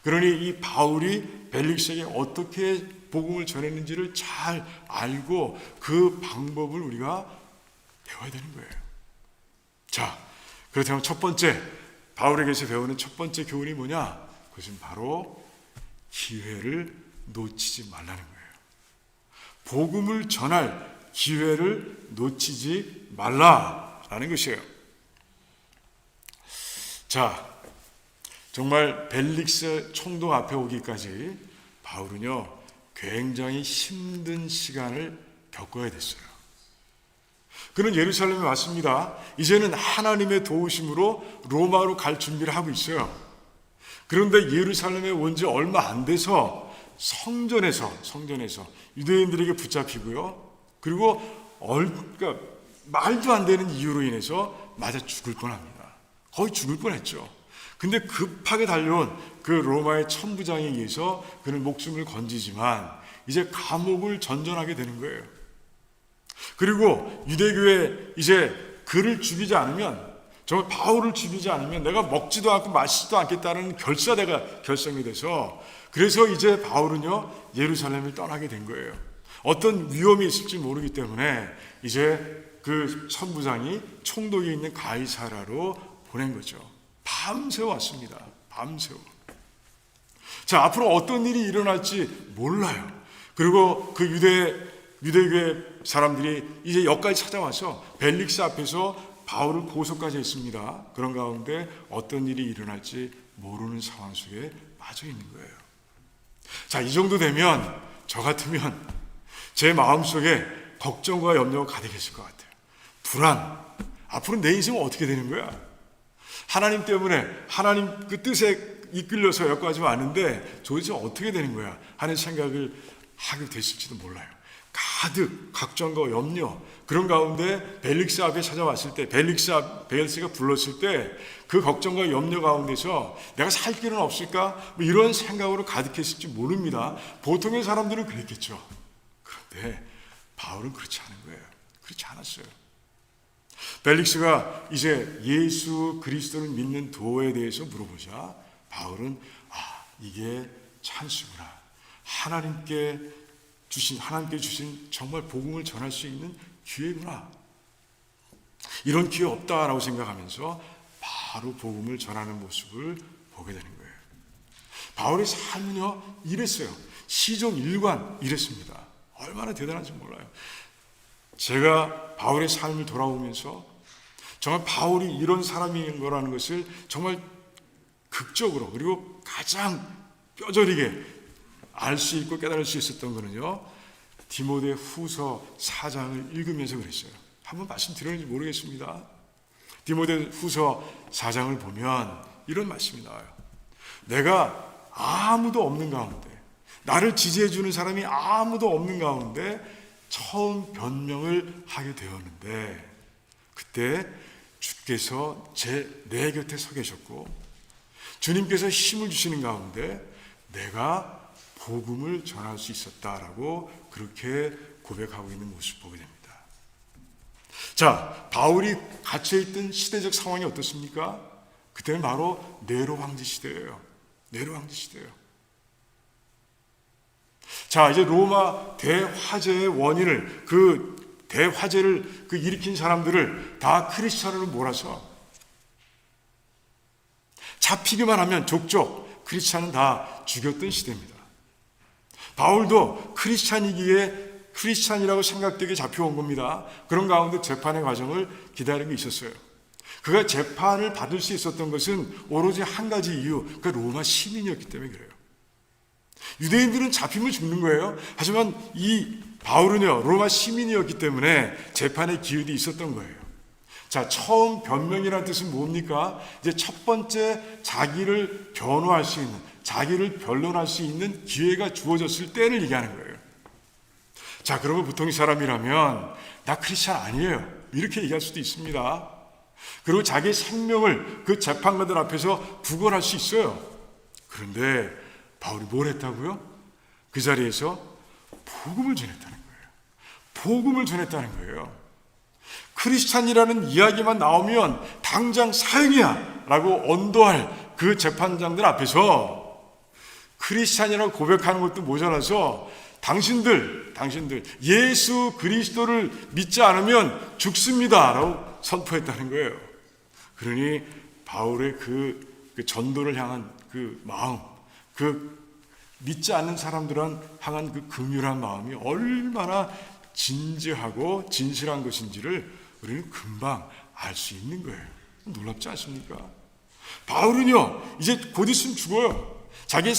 그러니 이 바울이 벨릭스에게 어떻게 복음을 전했는지를 잘 알고 그 방법을 우리가 배워야 되는 거예요. 자, 그렇다면 첫 번째, 바울에게서 배우는 첫 번째 교훈이 뭐냐? 그것은 바로 기회를 놓치지 말라는 거예요. 복음을 전할 기회를 놓치지 말라라는 것이에요. 자, 정말 벨릭스 총독 앞에 오기까지 바울은요, 굉장히 힘든 시간을 겪어야 됐어요. 그는 예루살렘에 왔습니다. 이제는 하나님의 도우심으로 로마로 갈 준비를 하고 있어요. 그런데 예루살렘에 온 지 얼마 안 돼서 성전에서 유대인들에게 붙잡히고요. 그리고 그러니까 말도 안 되는 이유로 인해서 맞아 죽을 뻔합니다. 거의 죽을 뻔했죠. 근데 급하게 달려온 그 로마의 천부장에 의해서 그는 목숨을 건지지만 이제 감옥을 전전하게 되는 거예요. 그리고 유대교에 이제 그를 죽이지 않으면, 정말 바울을 죽이지 않으면 내가 먹지도 않고 마시지도 않겠다는 결사대가 결성이 돼서, 그래서 이제 바울은요 예루살렘을 떠나게 된 거예요. 어떤 위험이 있을지 모르기 때문에 이제 그 천부장이 총독이 있는 가이사라로 보낸 거죠. 밤새워 왔습니다. 밤새워. 자, 앞으로 어떤 일이 일어날지 몰라요. 그리고 그 유대교의 사람들이 이제 여기까지 찾아와서 벨릭스 앞에서 바울을 고소까지 했습니다. 그런 가운데 어떤 일이 일어날지 모르는 상황 속에 빠져 있는 거예요. 자, 이 정도 되면 저 같으면 제 마음속에 걱정과 염려가 가득했을 것 같아요. 불안. 앞으로 내 인생은 어떻게 되는 거야? 하나님 때문에, 하나님 그 뜻에 이끌려서 여기까지 왔는데 도대체 어떻게 되는 거야? 하는 생각을 하게 됐을지도 몰라요. 가득 걱정과 염려, 그런 가운데 벨릭스 앞에 찾아왔을 때, 벨릭스가 불렀을 때 그 걱정과 염려 가운데서 내가 살 길은 없을까? 뭐 이런 생각으로 가득했을지 모릅니다. 보통의 사람들은 그랬겠죠. 그런데 바울은 그렇지 않은 거예요. 그렇지 않았어요. 벨릭스가 이제 예수 그리스도를 믿는 도에 대해서 물어보자 바울은 이게 찬스구나. 하나님께 주신 정말 복음을 전할 수 있는 기회구나. 이런 기회 없다라고 생각하면서 바로 복음을 전하는 모습을 보게 되는 거예요. 바울의 삶은요 이랬어요. 시종 일관 이랬습니다. 얼마나 대단한지 몰라요. 제가 바울의 삶을 돌아오면서 정말 바울이 이런 사람인 거라는 것을 정말 극적으로, 그리고 가장 뼈저리게 알 수 있고 깨달을 수 있었던 거는요, 디모데 후서 4장을 읽으면서 그랬어요. 한번 말씀드렸는지 모르겠습니다. 디모데 후서 4장을 보면 이런 말씀이 나와요. 내가 아무도 없는 가운데, 나를 지지해 주는 사람이 아무도 없는 가운데 처음 변명을 하게 되었는데, 그때 주께서 내 곁에 서 계셨고 주님께서 힘을 주시는 가운데 내가 복음을 전할 수 있었다라고 그렇게 고백하고 있는 모습 보게 됩니다. 자, 바울이 갇혀있던 시대적 상황이 어떻습니까? 그때는 바로 네로 황제 시대예요. 네로 황제 시대예요. 자, 이제 로마 대화재의 원인을, 그 대화재를 일으킨 사람들을 다 크리스찬으로 몰아서 잡히기만 하면 족족 크리스찬은 다 죽였던 시대입니다. 바울도 크리스찬이라고 생각되게 잡혀온 겁니다. 그런 가운데 재판의 과정을 기다리고 있었어요. 그가 재판을 받을 수 있었던 것은 오로지 한 가지 이유, 그러니까 로마 시민이었기 때문에 그래요. 유대인들은 잡히면 죽는 거예요. 하지만 이 바울은요, 로마 시민이었기 때문에 재판의 기회도 있었던 거예요. 자, 처음 변명이라는 뜻은 뭡니까? 이제 첫 번째 자기를 변호할 수 있는, 자기를 변론할 수 있는 기회가 주어졌을 때를 얘기하는 거예요. 자, 그러면 보통 사람이라면 나 크리스찬 아니에요, 이렇게 얘기할 수도 있습니다. 그리고 자기 생명을 그 재판관들 앞에서 구걸할 수 있어요. 그런데 바울이 뭘 했다고요? 그 자리에서 복음을 전했다는 거예요. 복음을 전했다는 거예요. 크리스찬이라는 이야기만 나오면 당장 사형이야 라고 언도할 그 재판장들 앞에서 크리스찬이라고 고백하는 것도 모자라서 당신들 예수 그리스도를 믿지 않으면 죽습니다 라고 선포했다는 거예요. 그러니 바울의 그 전도를 향한 그 마음, 그 믿지 않는 사람들은 향한 그 긍휼한 마음이 얼마나 진지하고 진실한 것인지를 우리는 금방 알 수 있는 거예요. 놀랍지 않습니까? 바울은요, 이제 곧 있으면 죽어요. 자기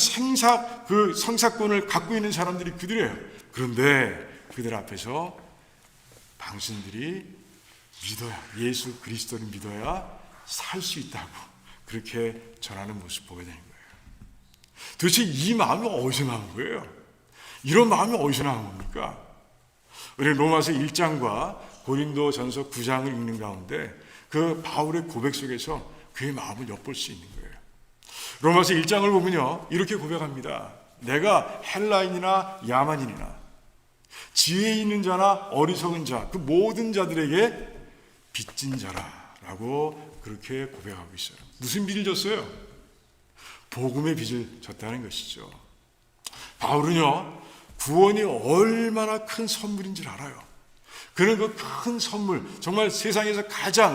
그 생사권을 갖고 있는 사람들이 그들이에요. 그런데 그들 앞에서 당신들이 믿어야, 예수 그리스도를 믿어야 살 수 있다고 그렇게 전하는 모습 보게 되는 거예요. 도대체 이 마음이 어디서 나온 거예요? 이런 마음이 어디서 나온 겁니까? 우리 로마서 1장과 고린도 전서 9장을 읽는 가운데 그 바울의 고백 속에서 그의 마음을 엿볼 수 있는 거예요. 로마서 1장을 보면요, 이렇게 고백합니다. 내가 헬라인이나 야만인이나 지혜 있는 자나 어리석은 자, 그 모든 자들에게 빚진 자라라고 그렇게 고백하고 있어요. 무슨 빚을 졌어요? 복음의 빚을 졌다는 것이죠. 바울은요, 구원이 얼마나 큰 선물인 줄 알아요. 그는 그 큰 선물, 정말 세상에서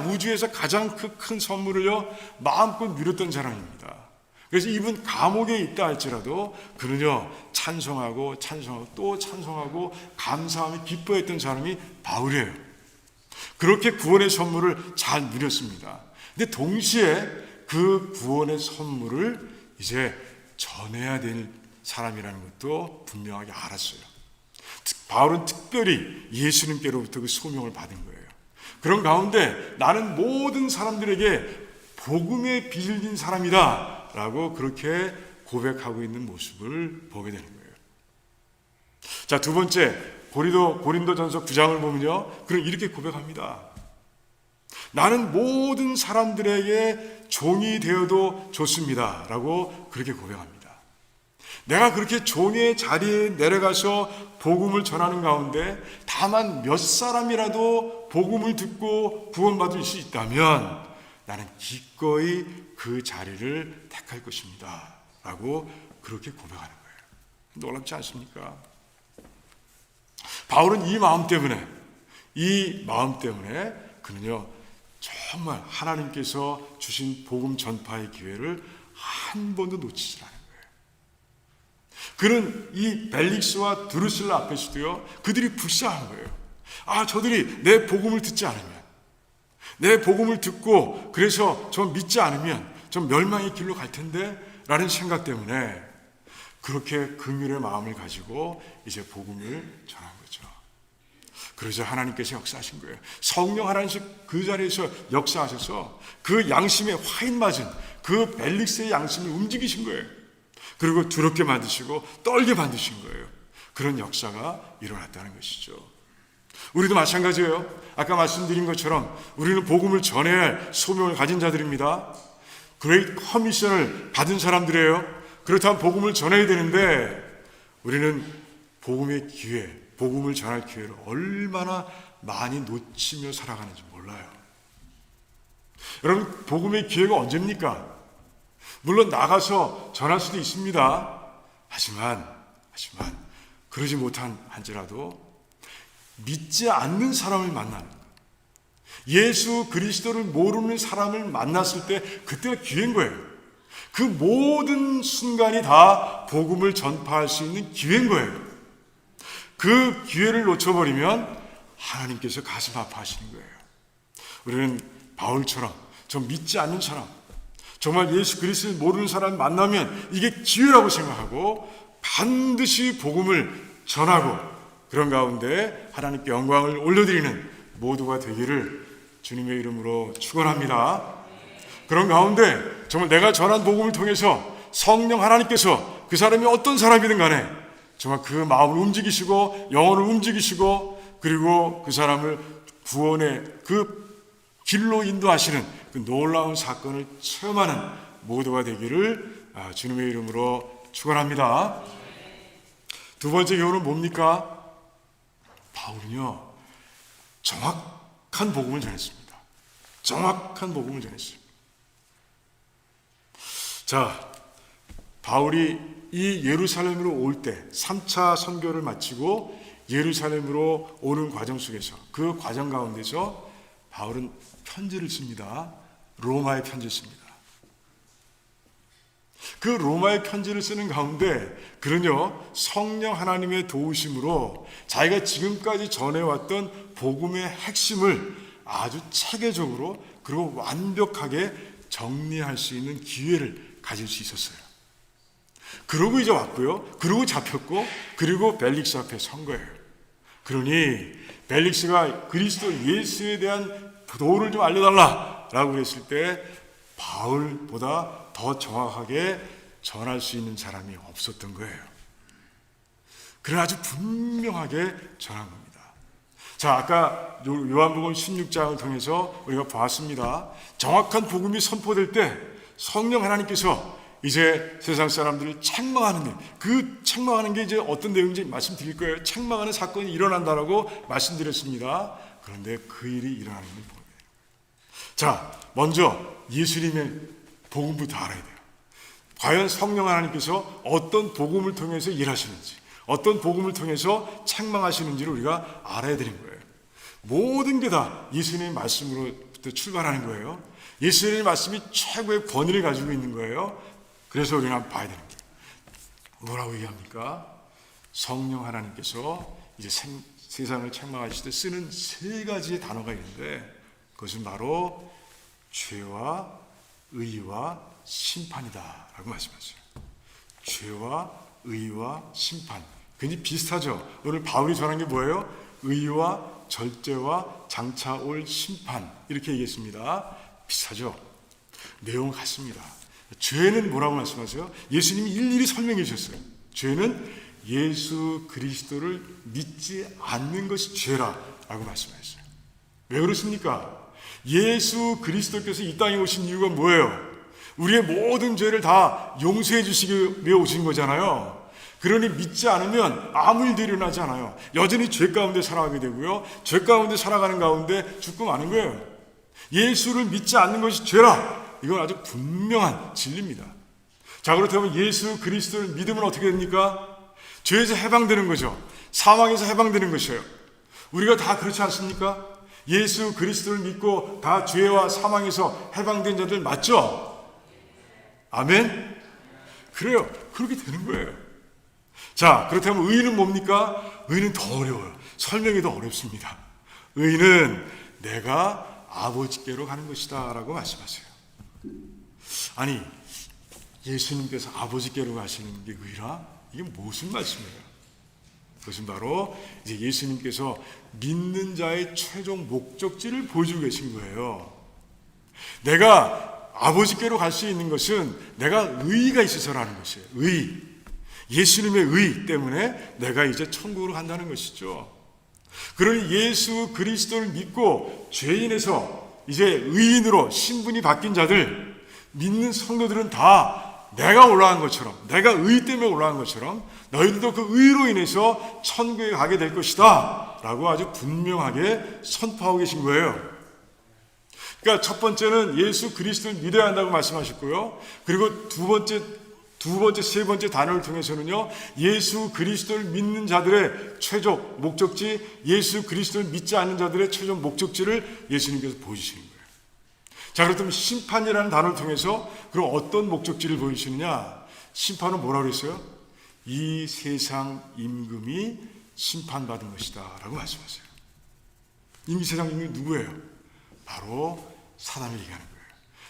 우주에서 가장 큰 선물을요, 마음껏 누렸던 사람입니다. 그래서 이분 감옥에 있다 할지라도 그는요, 찬송하고 또 찬송하고 감사하며 기뻐했던 사람이 바울이에요. 그렇게 구원의 선물을 잘 누렸습니다. 근데 동시에 그 구원의 선물을 이제 전해야 될 사람이라는 것도 분명하게 알았어요. 바울은 특별히 예수님께로부터 그 소명을 받은 거예요. 그런 가운데 나는 모든 사람들에게 복음의 빚을 진 사람이다 라고 그렇게 고백하고 있는 모습을 보게 되는 거예요. 자, 두 번째, 고린도전서 9장을 보면요, 그는 이렇게 고백합니다. 나는 모든 사람들에게 종이 되어도 좋습니다 라고 그렇게 고백합니다. 내가 그렇게 종의 자리에 내려가서 복음을 전하는 가운데 다만 몇 사람이라도 복음을 듣고 구원받을 수 있다면 나는 기꺼이 그 자리를 택할 것입니다 라고 그렇게 고백하는 거예요. 놀랍지 않습니까? 바울은 이 마음 때문에 그는요, 정말 하나님께서 주신 복음 전파의 기회를 한 번도 놓치지 않아요. 그는 이 벨릭스와 드루실라 앞에서도요, 그들이 불쌍한 거예요. 저들이 내 복음을 듣지 않으면, 내 복음을 듣고 그래서 좀 믿지 않으면 좀 멸망의 길로 갈 텐데 라는 생각 때문에 그렇게 긍휼의 마음을 가지고 이제 복음을 전한 거죠. 그래서 하나님께서 역사하신 거예요. 성령 하나님께서 그 자리에서 역사하셔서 그 양심에 화인 맞은 그 벨릭스의 양심을 움직이신 거예요. 그리고 두렵게 만드시고 떨게 만드신 거예요. 그런 역사가 일어났다는 것이죠. 우리도 마찬가지예요. 아까 말씀드린 것처럼 우리는 복음을 전해야 할 소명을 가진 자들입니다. 그레이트 커미션을 받은 사람들이에요. 그렇다면 복음을 전해야 되는데 우리는 복음의 기회, 복음을 전할 기회를 얼마나 많이 놓치며 살아가는지 몰라요. 여러분, 복음의 기회가 언제입니까? 물론 나가서 전할 수도 있습니다. 하지만 그러지 못한 한지라도 믿지 않는 사람을 만나는, 예수 그리스도를 모르는 사람을 만났을 때 그때가 기회인 거예요. 그 모든 순간이 다 복음을 전파할 수 있는 기회인 거예요. 그 기회를 놓쳐버리면 하나님께서 가슴 아파하시는 거예요. 우리는 바울처럼 좀 믿지 않는 사람, 정말 예수 그리스도를 모르는 사람을 만나면 이게 기회라고 생각하고 반드시 복음을 전하고 그런 가운데 하나님께 영광을 올려드리는 모두가 되기를 주님의 이름으로 축원합니다. 그런 가운데 정말 내가 전한 복음을 통해서 성령 하나님께서 그 사람이 어떤 사람이든 간에 정말 그 마음을 움직이시고 영혼을 움직이시고 그리고 그 사람을 구원의 그 길로 인도하시는 그 놀라운 사건을 체험하는 모두가 되기를 주님의 이름으로 축원합니다. 두 번째 교훈은 뭡니까? 바울은요, 정확한 복음을 전했습니다. 정확한 복음을 전했습니다. 자, 바울이 이 예루살렘으로 올 때 3차 선교를 마치고 예루살렘으로 오는 과정 속에서 그 과정 가운데서 바울은 편지를 씁니다. 로마의 편지를 씁니다. 그 로마의 편지를 쓰는 가운데 그는요, 성령 하나님의 도우심으로 자기가 지금까지 전해왔던 복음의 핵심을 아주 체계적으로 그리고 완벽하게 정리할 수 있는 기회를 가질 수 있었어요. 그러고 이제 왔고요. 그러고 잡혔고, 그리고 벨릭스 앞에 선 거예요. 그러니 벨릭스가 그리스도 예수에 대한 도를 좀 알려달라라고 그랬을 때 바울보다 더 정확하게 전할 수 있는 사람이 없었던 거예요. 그러나 아주 분명하게 전한 겁니다. 자, 아까 요한복음 16장을 통해서 우리가 봤습니다. 정확한 복음이 선포될 때 성령 하나님께서 이제 세상 사람들을 책망하는 일, 그 책망하는 게 이제 어떤 내용인지 말씀드릴 거예요. 책망하는 사건이 일어난다라고 말씀드렸습니다. 그런데 그 일이 일어나는 걸 보게 돼요. 자, 먼저 예수님의 복음부터 알아야 돼요. 과연 성령 하나님께서 어떤 복음을 통해서 일하시는지, 어떤 복음을 통해서 책망하시는지를 우리가 알아야 되는 거예요. 모든 게 다 예수님의 말씀으로부터 출발하는 거예요. 예수님의 말씀이 최고의 권위를 가지고 있는 거예요. 그래서 우리는 한번 봐야 되는 거예요. 뭐라고 얘기합니까? 성령 하나님께서 이제 세상을 책망하실 때 쓰는 세 가지의 단어가 있는데 그것은 바로 죄와 의와 심판이다 라고 말씀하세요. 죄와 의와 심판, 굉장히 비슷하죠. 오늘 바울이 전한 게 뭐예요? 의와 절제와 장차 올 심판, 이렇게 얘기했습니다. 비슷하죠. 내용은 같습니다. 죄는 뭐라고 말씀하세요? 예수님이 일일이 설명해 주셨어요. 죄는 예수 그리스도를 믿지 않는 것이 죄라라고 말씀하셨어요. 왜 그렇습니까? 예수 그리스도께서 이 땅에 오신 이유가 뭐예요? 우리의 모든 죄를 다 용서해 주시기 위해 오신 거잖아요. 그러니 믿지 않으면 아무 일도 일어나지 않아요. 여전히 죄 가운데 살아가게 되고요. 죄 가운데 살아가는 가운데 죽고 마는 거예요. 예수를 믿지 않는 것이 죄라. 이건 아주 분명한 진리입니다. 자, 그렇다면 예수 그리스도를 믿으면 어떻게 됩니까? 죄에서 해방되는 거죠. 사망에서 해방되는 것이에요. 우리가 다 그렇지 않습니까? 예수 그리스도를 믿고 다 죄와 사망에서 해방된 자들 맞죠? 아멘? 그래요. 그렇게 되는 거예요. 자, 그렇다면 의는 뭡니까? 의는 더 어려워요. 설명이 더 어렵습니다. 의는 내가 아버지께로 가는 것이다 라고 말씀하세요. 아니, 예수님께서 아버지께로 가시는 게 의라? 이게 무슨 말씀이에요? 그것은 바로 이제 예수님께서 믿는 자의 최종 목적지를 보여주고 계신 거예요. 내가 아버지께로 갈 수 있는 것은 내가 의가 있어서라는 것이에요. 의. 예수님의 의 때문에 내가 이제 천국으로 간다는 것이죠. 그러니 예수 그리스도를 믿고 죄인에서 이제 의인으로 신분이 바뀐 자들, 믿는 성도들은 다 내가 올라간 것처럼, 내가 의 때문에 올라간 것처럼 너희들도 그 의로 인해서 천국에 가게 될 것이다 라고 아주 분명하게 선포하고 계신 거예요. 그러니까 첫 번째는 예수 그리스도를 믿어야 한다고 말씀하셨고요. 그리고 두 번째, 세 번째 단어를 통해서는요, 예수 그리스도를 믿는 자들의 최종 목적지, 예수 그리스도를 믿지 않는 자들의 최종 목적지를 예수님께서 보여주시는 거예요. 자, 그렇다면 심판이라는 단어를 통해서 그럼 어떤 목적지를 보여주시느냐? 심판은 뭐라고 그랬어요? 이 세상 임금이 심판받은 것이다 라고 말씀하세요. 이 세상 임금이 누구예요? 바로 사단을 얘기하는 거예요.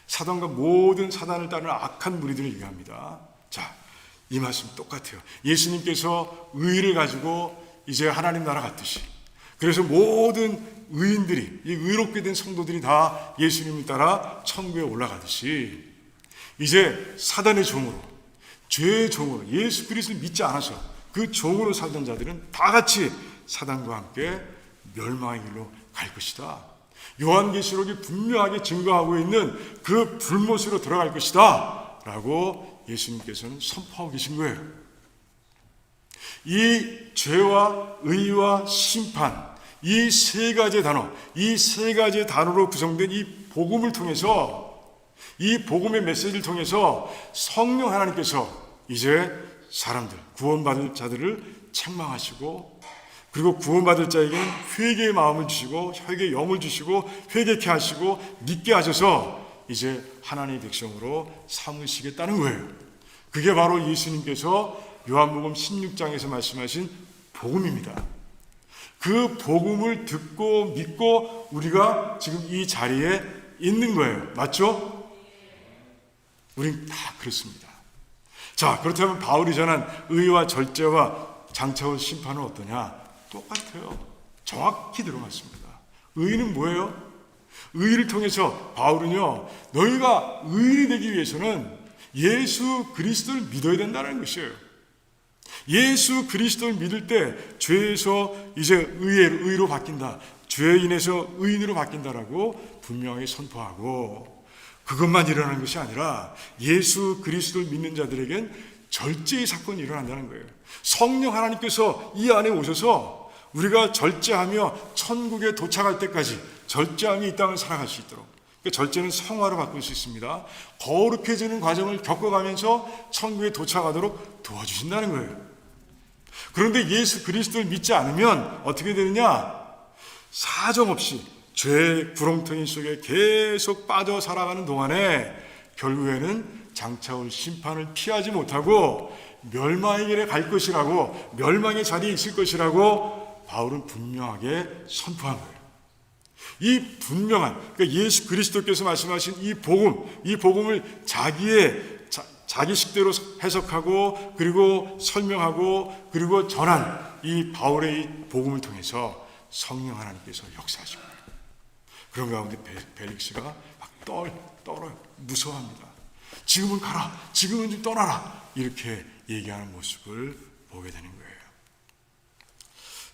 사단과 모든 사단을 따르는 악한 무리들을 얘기합니다. 자, 이 말씀 똑같아요. 예수님께서 의를 가지고 이제 하나님 나라 갔듯이, 그래서 모든 의인들이, 이 의롭게 된 성도들이 다 예수님을 따라 천국에 올라가듯이 이제 사단의 종으로, 죄의 종으로, 예수 그리스도를 믿지 않아서 그 종으로 살던 자들은 다 같이 사단과 함께 멸망의 길로 갈 것이다. 요한계시록이 분명하게 증거하고 있는 그 불못으로 들어갈 것이다 라고 예수님께서는 선포하고 계신 거예요. 이 죄와 의와 심판, 이 세 가지의 단어, 이 세 가지의 단어로 구성된 이 복음을 통해서, 이 복음의 메시지를 통해서 성령 하나님께서 이제 사람들, 구원받을 자들을 책망하시고, 그리고 구원받을 자에게는 회개의 마음을 주시고, 회개의 영을 주시고, 회개케 하시고, 믿게 하셔서 이제 하나님의 백성으로 삼으시겠다는 거예요. 그게 바로 예수님께서 요한복음 16장에서 말씀하신 복음입니다. 그 복음을 듣고 믿고 우리가 지금 이 자리에 있는 거예요. 맞죠? 우린 다 그렇습니다. 자, 그렇다면 바울이 전한 의와 절제와 장차올 심판은 어떠냐? 똑같아요. 정확히 들어맞습니다. 의는 뭐예요? 의를 통해서 바울은요, 너희가 의인이 되기 위해서는 예수 그리스도를 믿어야 된다는 것이에요. 예수 그리스도를 믿을 때 죄에서 이제 의로 바뀐다, 죄에 인해서 의인으로 바뀐다라고 분명히 선포하고, 그것만 일어나는 것이 아니라 예수 그리스도를 믿는 자들에겐 절제의 사건이 일어난다는 거예요. 성령 하나님께서 이 안에 오셔서 우리가 절제하며 천국에 도착할 때까지 절제함이 이 땅을 살아갈 수 있도록, 그러니까 절제는 성화로 바꿀 수 있습니다. 거룩해지는 과정을 겪어가면서 천국에 도착하도록 도와주신다는 거예요. 그런데 예수 그리스도를 믿지 않으면 어떻게 되느냐? 사정없이 죄의 구렁텅이 속에 계속 빠져 살아가는 동안에 결국에는 장차올 심판을 피하지 못하고 멸망의 길에 갈 것이라고, 멸망의 자리에 있을 것이라고 바울은 분명하게 선포한 거예요. 이 분명한, 그러니까 예수 그리스도께서 말씀하신 이 복음을 자기 식대로 해석하고 그리고 설명하고 그리고 전한 이 바울의 이 복음을 통해서 성령 하나님께서 역사하시고, 그런 가운데 벨릭스가 막 떨어요. 무서워합니다. 지금은 가라, 지금은 좀 떠나라, 이렇게 얘기하는 모습을 보게 되는 거예요.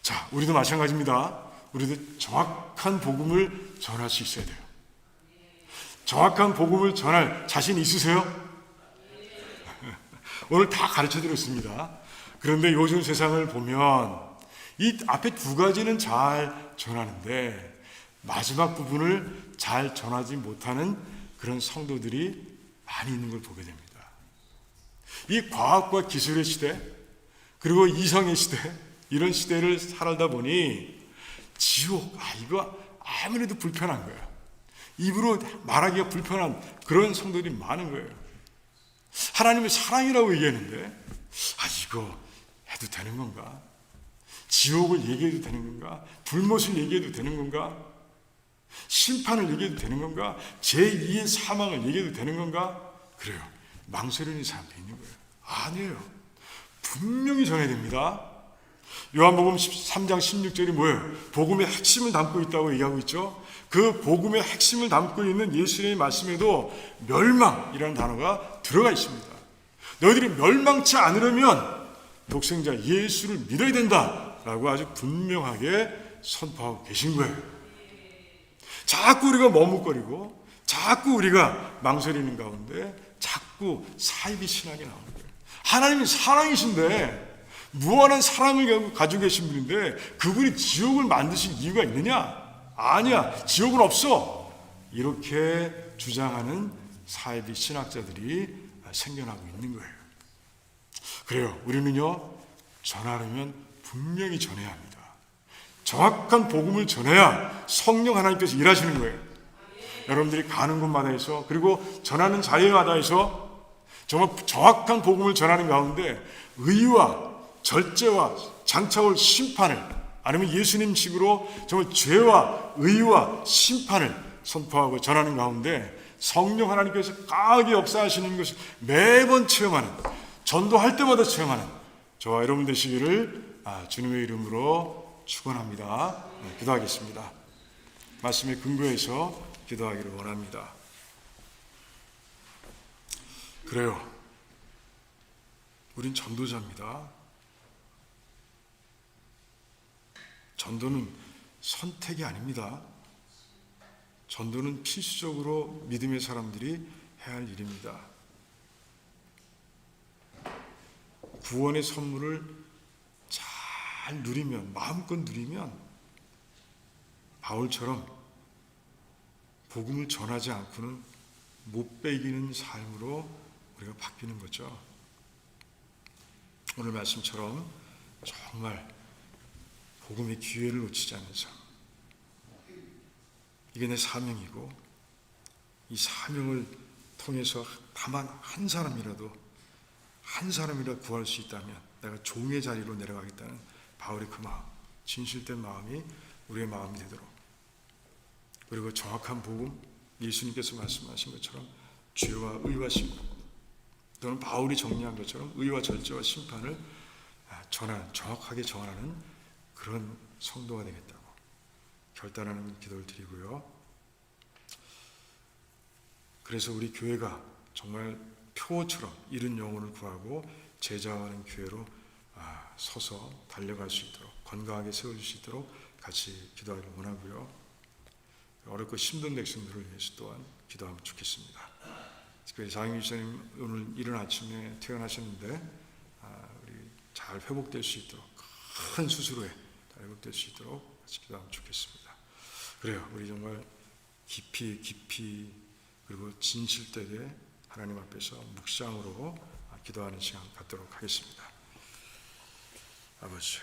자, 우리도 마찬가지입니다. 우리도 정확한 복음을 전할 수 있어야 돼요. 정확한 복음을 전할 자신 있으세요? 오늘 다 가르쳐 드렸습니다. 그런데 요즘 세상을 보면 이 앞에 두 가지는 잘 전하는데 마지막 부분을 잘 전하지 못하는 그런 성도들이 많이 있는 걸 보게 됩니다. 이 과학과 기술의 시대, 그리고 이성의 시대, 이런 시대를 살다 보니 지옥, 이거 아무래도 불편한 거예요. 입으로 말하기가 불편한 그런 성도들이 많은 거예요. 하나님의 사랑이라고 얘기하는데 이거 해도 되는 건가? 지옥을 얘기해도 되는 건가? 불못을 얘기해도 되는 건가? 심판을 얘기해도 되는 건가? 제2의 사망을 얘기해도 되는 건가? 그래요. 망설이는 사람도 있는 거예요. 아니에요. 분명히 전해야 됩니다. 요한복음 13장 16절이 뭐예요? 복음의 핵심을 담고 있다고 얘기하고 있죠. 그 복음의 핵심을 담고 있는 예수님의 말씀에도 멸망이라는 단어가 들어가 있습니다. 너희들이 멸망치 않으려면 독생자 예수를 믿어야 된다라고 아주 분명하게 선포하고 계신 거예요. 자꾸 우리가 머뭇거리고 자꾸 우리가 망설이는 가운데 자꾸 사이비 신앙이 나오는 거예요. 하나님이 사랑이신데, 무한한 사랑을 가지고 계신 분인데 그분이 지옥을 만드신 이유가 있느냐? 아니야, 지옥은 없어, 이렇게 주장하는 사이비 신학자들이 생겨나고 있는 거예요. 그래요. 우리는요, 전하려면 분명히 전해야 합니다. 정확한 복음을 전해야 성령 하나님께서 일하시는 거예요. 여러분들이 가는 곳마다 해서, 그리고 전하는 자리마다 해서 정말 정확한 복음을 전하는 가운데 의와 절제와 장차올 심판을, 아니면 예수님식으로 정말 죄와 의와 심판을 선포하고 전하는 가운데 성령 하나님께서 강하게 역사하시는 것을 매번 체험하는, 전도할 때마다 체험하는 저와 여러분 되시기를 주님의 이름으로 축원합니다. 기도하겠습니다. 말씀에 근거해서 기도하기를 원합니다. 그래요. 우린 전도자입니다. 전도는 선택이 아닙니다. 전도는 필수적으로 믿음의 사람들이 해야 할 일입니다. 구원의 선물을 잘 누리면, 마음껏 누리면 바울처럼 복음을 전하지 않고는 못 배기는 삶으로 우리가 바뀌는 거죠. 오늘 말씀처럼 정말 복음의 기회를 놓치지 않는 삶, 이게 내 사명이고 이 사명을 통해서 다만 한 사람이라도 구할 수 있다면 내가 종의 자리로 내려가겠다는 바울의 그 마음, 진실된 마음이 우리의 마음이 되도록, 그리고 정확한 복음, 예수님께서 말씀하신 것처럼 죄와 의와 심판, 또는 바울이 정리한 것처럼 의와 절제와 심판을 정확하게 정하는 그런 성도가 되겠다고 결단하는 기도를 드리고요. 그래서 우리 교회가 정말 표처럼 잃은 영혼을 구하고 제자하는 교회로 서서 달려갈 수 있도록, 건강하게 세워줄 수 있도록 같이 기도하기를 원하고요. 어렵고 힘든 백성들을 위해서 또한 기도하면 좋겠습니다. 특별히 장영규 집사님 오늘 이른 아침에 퇴원하셨는데 우리 잘 회복될 수 있도록, 큰 수술후에 잘 회복될 수 있도록 같이 기도하면 좋겠습니다. 그래요. 우리 정말 깊이 그리고 진실되게 하나님 앞에서 묵상으로 기도하는 시간 갖도록 하겠습니다. 아버지,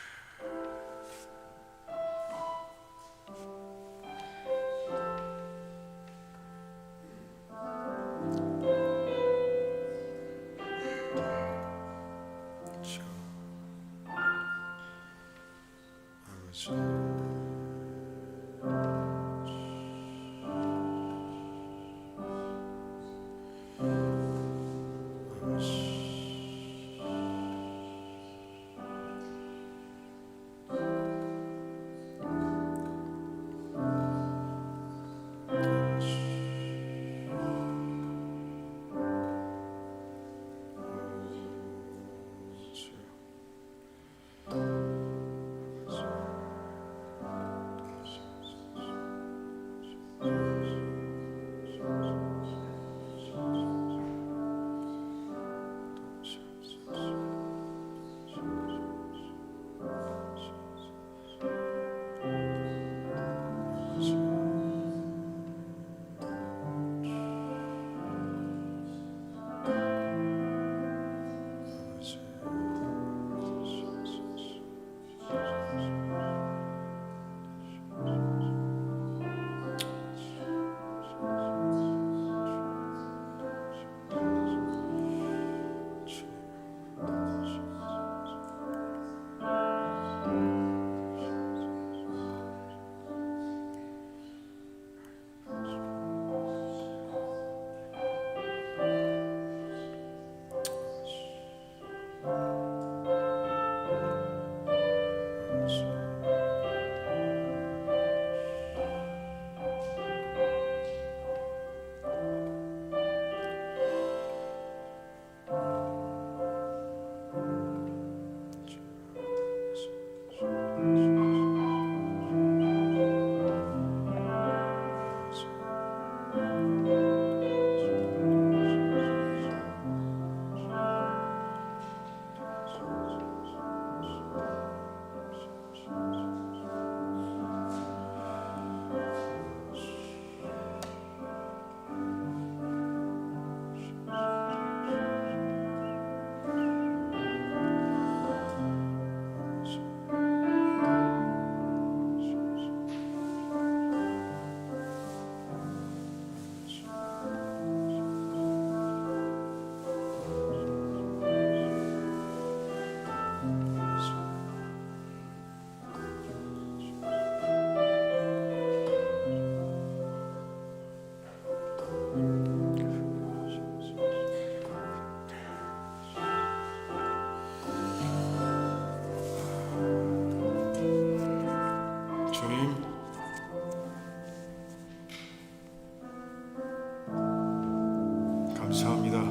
감사합니다.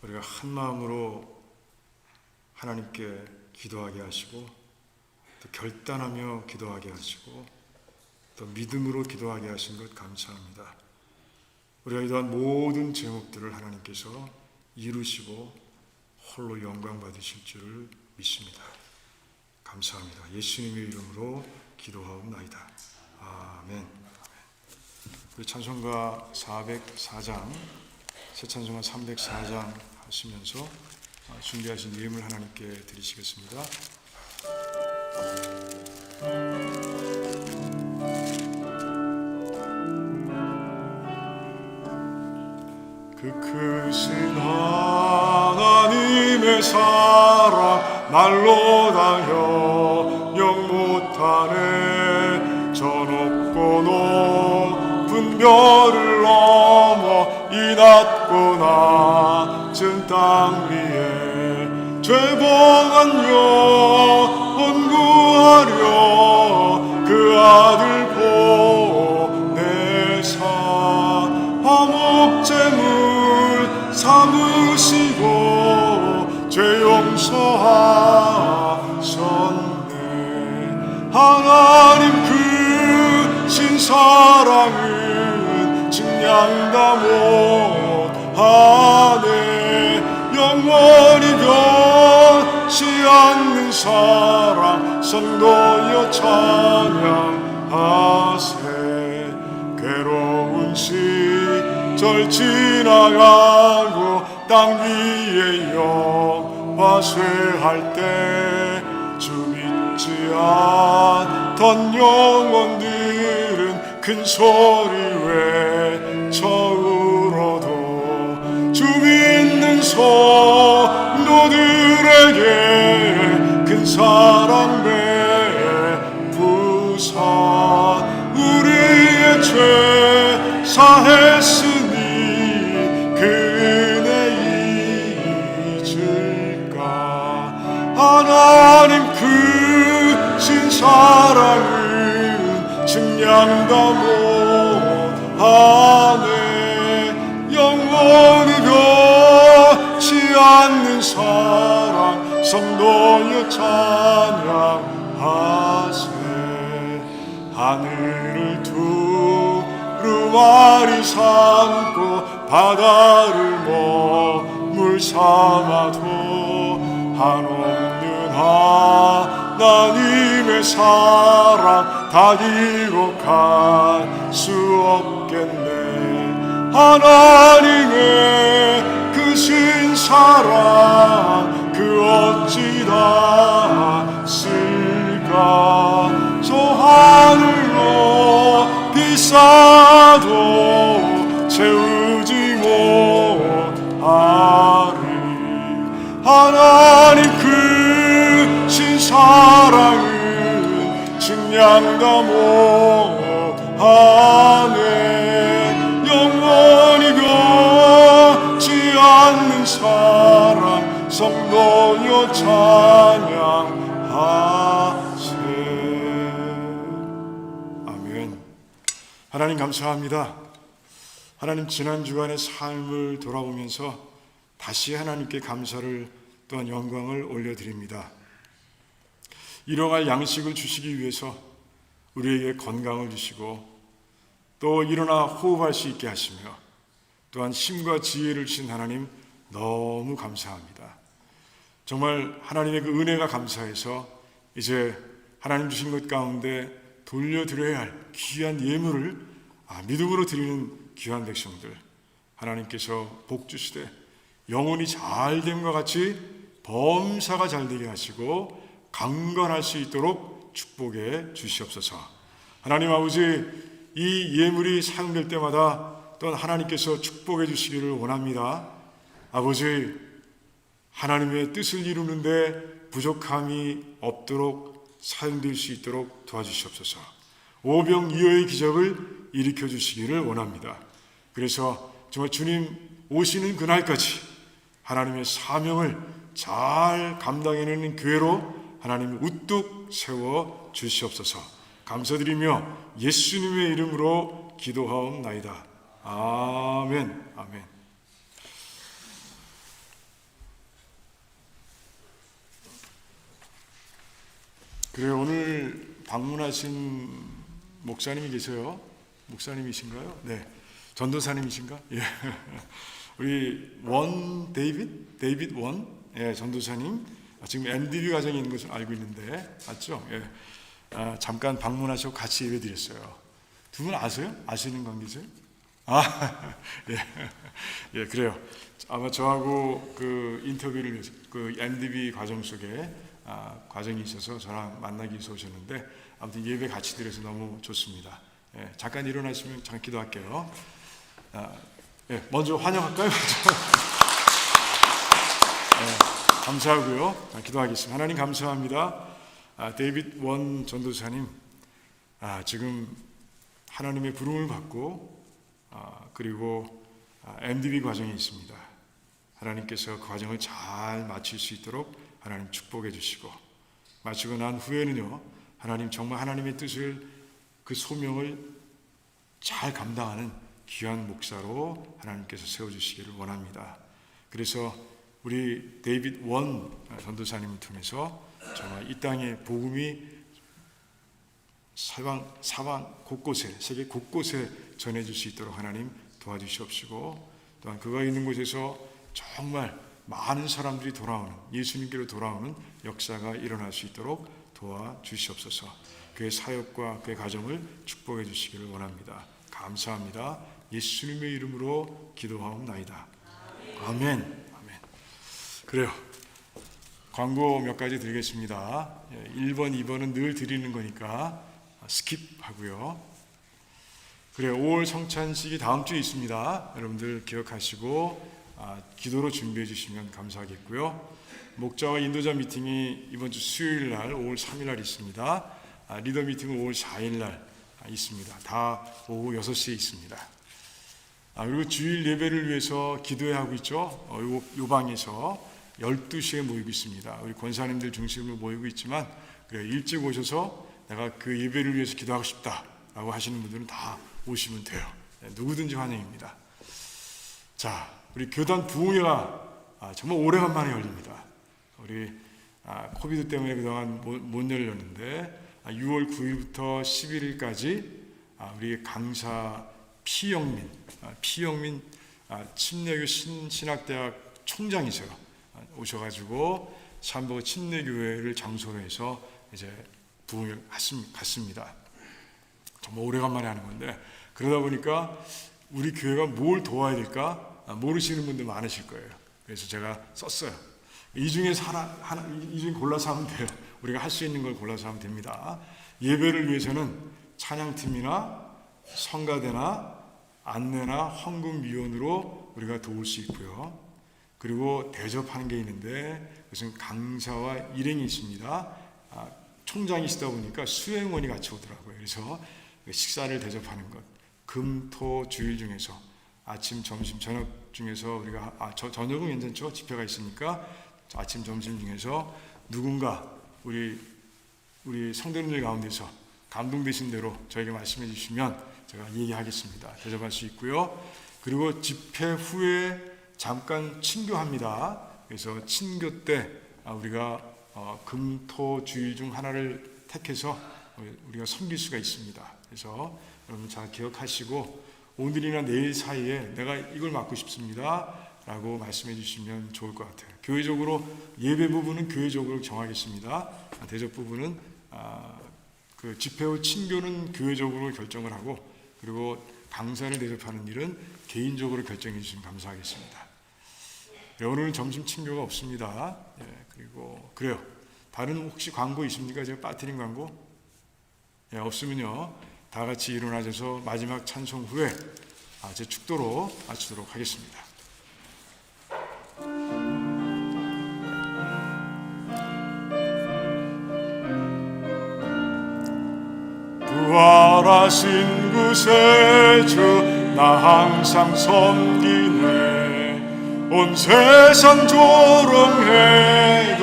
우리가 한 마음으로 하나님께 기도하게 하시고, 또 결단하며 기도하게 하시고, 또 믿음으로 기도하게 하신 것 감사합니다. 우리가 이러한 모든 제목들을 하나님께서 이루시고 홀로 영광 받으실 줄을 믿습니다. 감사합니다. 예수님의 이름으로 기도하옵나이다. 아멘. 우리 찬송가 404장, 새 찬송가 304장 하시면서 준비하신 예물 하나님께 드리시겠습니다. 주의 사랑 날로 다여 영 못하네. 저 높고 높은 별을 넘어 이 낮고 낮은 땅 위에 죄봉한 영혼 구하려 그 아들 보내사 화목제물 삼으시고 죄 용서하셨네. 하나님 크신 사랑은 증량다 못하네. 영원히 변치 않는 사랑 성도여 찬양하세. 괴로운 시절 지나가고 땅 위에 영화쇠할 때 주 믿지 않던 영혼들은 큰 소리 외쳐 울어도 주 믿는 성도들에게 큰 사랑 베푸사 우리의 죄 사했으니 그 은혜 잊을까. 하나님 크신 사랑은 증량다 못하네. 영원히 변치 않는 사랑 성도여 찬양하세. 하늘을 두루마리 삼고 바다를 먹물 삼아도 한없는 하나님의 사랑 다 기록할 수 없겠네. 하나님의 크신 사랑 그 어찌 다 쓸까. 저 하늘로 비싸도 채우지 못하리. 하나님 크신 사랑은 증량다 못하네. 영원히 변치 않는 사랑 성도여 찬양하세. 아멘. 하나님 감사합니다. 하나님 지난 주간의 삶을 돌아보면서 다시 하나님께 감사를 또한 영광을 올려드립니다. 일용할 양식을 주시기 위해서 우리에게 건강을 주시고 또 일어나 호흡할 수 있게 하시며 또한 힘과 지혜를 주신 하나님 너무 감사합니다. 정말 하나님의 그 은혜가 감사해서 이제 하나님 주신 것 가운데 돌려드려야 할 귀한 예물을 믿음으로 드리는 귀한 백성들, 하나님께서 복 주시되 영혼이 잘됨과 같이 범사가 잘되게 하시고 강건할 수 있도록 축복해 주시옵소서. 하나님 아버지, 이 예물이 사용될 때마다 또한 하나님께서 축복해 주시기를 원합니다. 아버지, 하나님의 뜻을 이루는데 부족함이 없도록 사용될 수 있도록 도와주시옵소서. 오병이어의 기적을 일으켜 주시기를 원합니다. 그래서 정말 주님 오시는 그날까지 하나님의 사명을 잘 감당해내는 교회로 하나님 우뚝 세워 주시옵소서. 감사드리며 예수님의 이름으로 기도하옵나이다. 아멘. 아멘. 그래, 오늘 방문하신 목사님이 계세요. 목사님이신가요? 네. 전도사님이신가? 예. 우리 데이빗 원, 예, 전도사님. 지금 MDB 과정에 있는 것을 알고 있는데, 맞죠? 예. 잠깐 방문하시고 같이 예배 드렸어요. 두 분 아세요? 아시는 관계세요? 예. 예, 그래요. 아마 저하고 그 인터뷰를 위해서 그 MDB 과정 속에 과정이 있어서 저랑 만나기 위해서 오셨는데, 아무튼 예배 같이 드려서 너무 좋습니다. 예, 잠깐 일어나시면 잠깐 기도할게요. 예, 먼저 환영할까요? 예, 감사하고요. 기도하겠습니다. 하나님 감사합니다. 데이빗 원 전도사님, 지금 하나님의 부름을 받고 그리고 MDB 과정에 있습니다. 하나님께서 그 과정을 잘 마칠 수 있도록 하나님 축복해 주시고, 마치고 난 후에는요, 하나님 정말 하나님의 뜻을, 그 소명을 잘 감당하는 귀한 목사로 하나님께서 세워주시기를 원합니다. 그래서 우리 데이빗 원 전도사님을 통해서 정말 이 땅의 복음이 사방 곳곳에, 세계 곳곳에 전해질 수 있도록 하나님 도와주시옵시고, 또한 그가 있는 곳에서 정말 많은 사람들이 돌아오는, 예수님께로 돌아오는 역사가 일어날 수 있도록 도와주시옵소서. 그의 사역과 그의 가정을 축복해 주시기를 원합니다. 감사합니다. 예수님의 이름으로 기도하옵나이다. 아멘. 그래요. 광고 몇 가지 드리겠습니다. 1번, 2번은 늘 드리는 거니까 스킵하고요. 그래요. 5월 성찬식이 다음 주에 있습니다. 여러분들 기억하시고 기도로 준비해 주시면 감사하겠고요. 목자와 인도자 미팅이 이번 주 수요일 날 5월 3일 날 있습니다. 리더 미팅은 5월 4일 날 있습니다. 다 오후 6시에 있습니다. 그리고 주일 예배를 위해서 기도회 하고 있죠. 요 방에서 12시에 모이고 있습니다. 우리 권사님들 중심으로 모이고 있지만, 그래, 일찍 오셔서 내가 그 예배를 위해서 기도하고 싶다라고 하시는 분들은 다 오시면 돼요. 누구든지 환영입니다. 자, 우리 교단 부흥회가 정말 오래간만에 열립니다. 우리 코비드 때문에 그동안 못 열렸는데 6월 9일부터 11일까지 우리 강사 피영민 침례교 신학대학 총장이세요. 오셔가지고 삼보 침례교회를 장소로 해서 이제 부흥을 갔습니다. 정말 오래간만에 하는 건데, 그러다 보니까 우리 교회가 뭘 도와야 될까 모르시는 분들 많으실 거예요. 그래서 제가 썼어요. 이 중에 골라서 하면 돼요. 우리가 할 수 있는 걸 골라서 하면 됩니다. 예배를 위해서는 찬양팀이나 성가대나 안내나 헌금위원으로 우리가 도울 수 있고요. 그리고 대접하는 게 있는데, 그것은 강사와 일행이 있습니다. 총장이시다 보니까 수행원이 같이 오더라고요. 그래서 식사를 대접하는 것, 금, 토, 주일 중에서 아침, 점심, 저녁 중에서 우리가 저녁은 괜찮죠? 집회가 있으니까 아침, 점심 중에서 누군가 우리 성도님들 가운데서 감동되신 대로 저에게 말씀해 주시면 제가 얘기하겠습니다. 대접할 수 있고요. 그리고 집회 후에 잠깐 친교합니다. 그래서 친교 때 우리가 금, 토, 주일 중 하나를 택해서 우리가 섬길 수가 있습니다. 그래서 여러분 잘 기억하시고 오늘이나 내일 사이에 내가 이걸 맡고 싶습니다 라고 말씀해 주시면 좋을 것 같아요. 교회적으로 예배 부분은 교회적으로 정하겠습니다. 대접 부분은 그 집회 후 친교는 교회적으로 결정을 하고, 그리고 강사를 대접하는 일은 개인적으로 결정해 주시면 감사하겠습니다. 오늘은 점심 친교가 없습니다. 그리고 그래요. 다른 혹시 광고 있습니까? 제가 빠뜨린 광고? 없으면요, 다 같이 일어나셔서 마지막 찬송 후에 제 축도로 마치도록 하겠습니다. 부활하신 구세주 나 항상 섬기네. 온 세상 조롱해도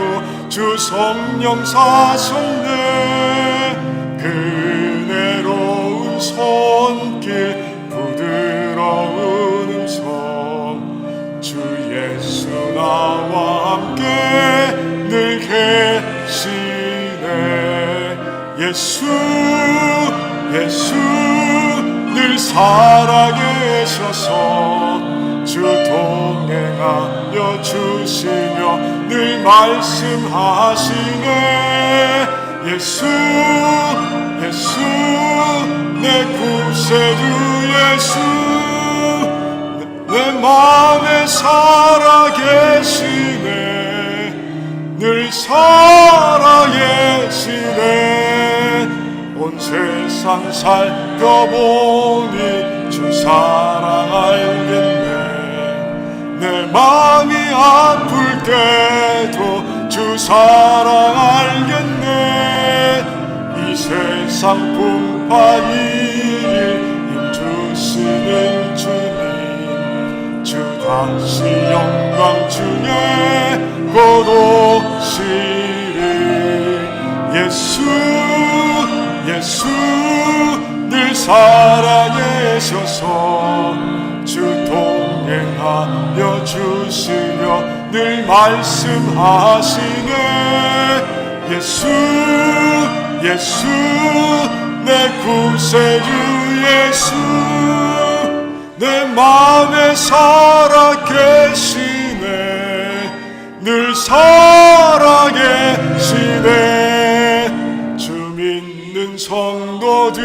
주 성령 사셨네. 그네로운 손길 부드러운 음성 주 예수 나와 함께 늘 계시네. 예수 늘 살아계셔서 주 동행하여 주시며 늘 말씀하시네. 예수 내 구세주 예수 내 마음에 살아계시네. 늘 살아계시네. 온 세상 살펴보니 주 사랑 알겠네. 내 마음이 아플 때도 주 사랑 알겠네. 이 세상 풍파 일일 힘주시는 주님, 주 다시 영광 중에 곧 오시리. 예수 예수 늘 살아계셔서 주 동행하여 주시며 늘 말씀하시네. 예수 예수 내 구세주 예수 내 맘에 살아계시네. 늘 살아계시네. 주 믿는 성도들아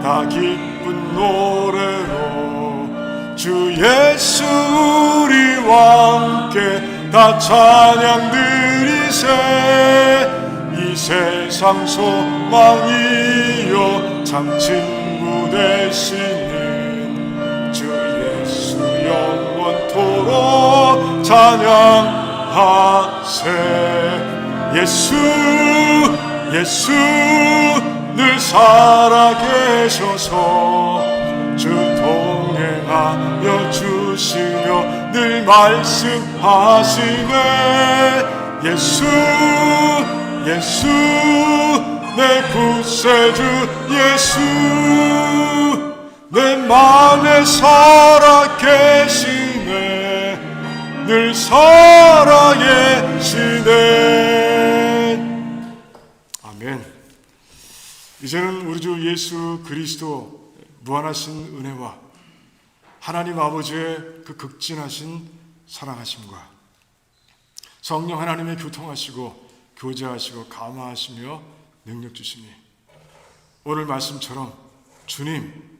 다 기쁜 노래로 주 예수 우리와 함께 다 찬양 드리세. 이 세상 소망이요 참 친구 되시는 주 예수 영원토록 찬양하세. 예수 예수 늘 살아계셔서 주 동행하여 주시며 늘 말씀하시네. 예수 예수 내 구세주 예수 내 맘에 살아계시네. 늘 살아계시네. 아멘. 이제는 우리 주 예수 그리스도 무한하신 은혜와 하나님 아버지의 그 극진하신 사랑하심과 성령 하나님의 교통하시고 교제하시고 감화하시며 능력 주시니 오늘 말씀처럼 주님,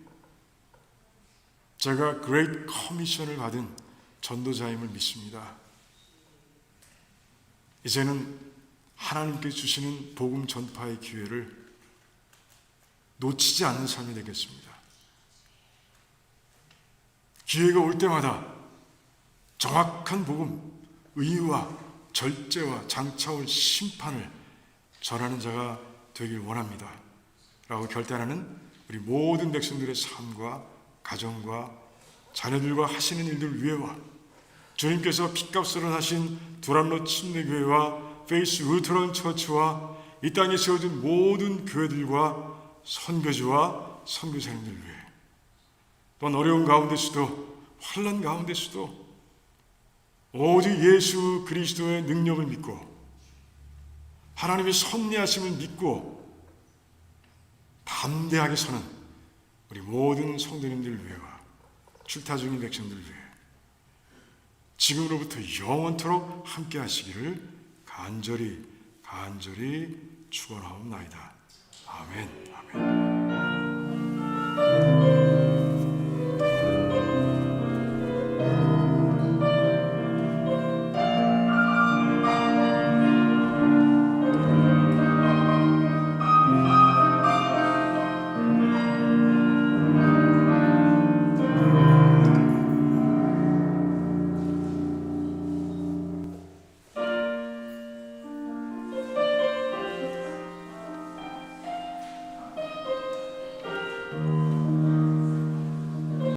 제가 그레이트 커미션을 받은 전도자임을 믿습니다. 이제는 하나님께 주시는 복음 전파의 기회를 놓치지 않는 삶이 되겠습니다. 기회가 올 때마다 정확한 복음, 의와 절제와 장차올 심판을 전하는 자가 되길 원합니다 라고 결단하는 우리 모든 백성들의 삶과 가정과 자녀들과 하시는 일들 위에와 주님께서 핏값으로 하신 두란노 침례교회와 페이스 루터런 처치와 이 땅에 세워진 모든 교회들과 선교주와 선교사님들 위해 또한 어려운 가운데서도 환난 가운데서도 오직 예수 그리스도의 능력을 믿고 하나님의 섭리하심을 믿고 담대하게 서는 우리 모든 성도님들 위해와 출타 중인 백성들 위해 지금으로부터 영원토록 함께 하시기를 간절히 축원하옵나이다. 아멘. 아멘.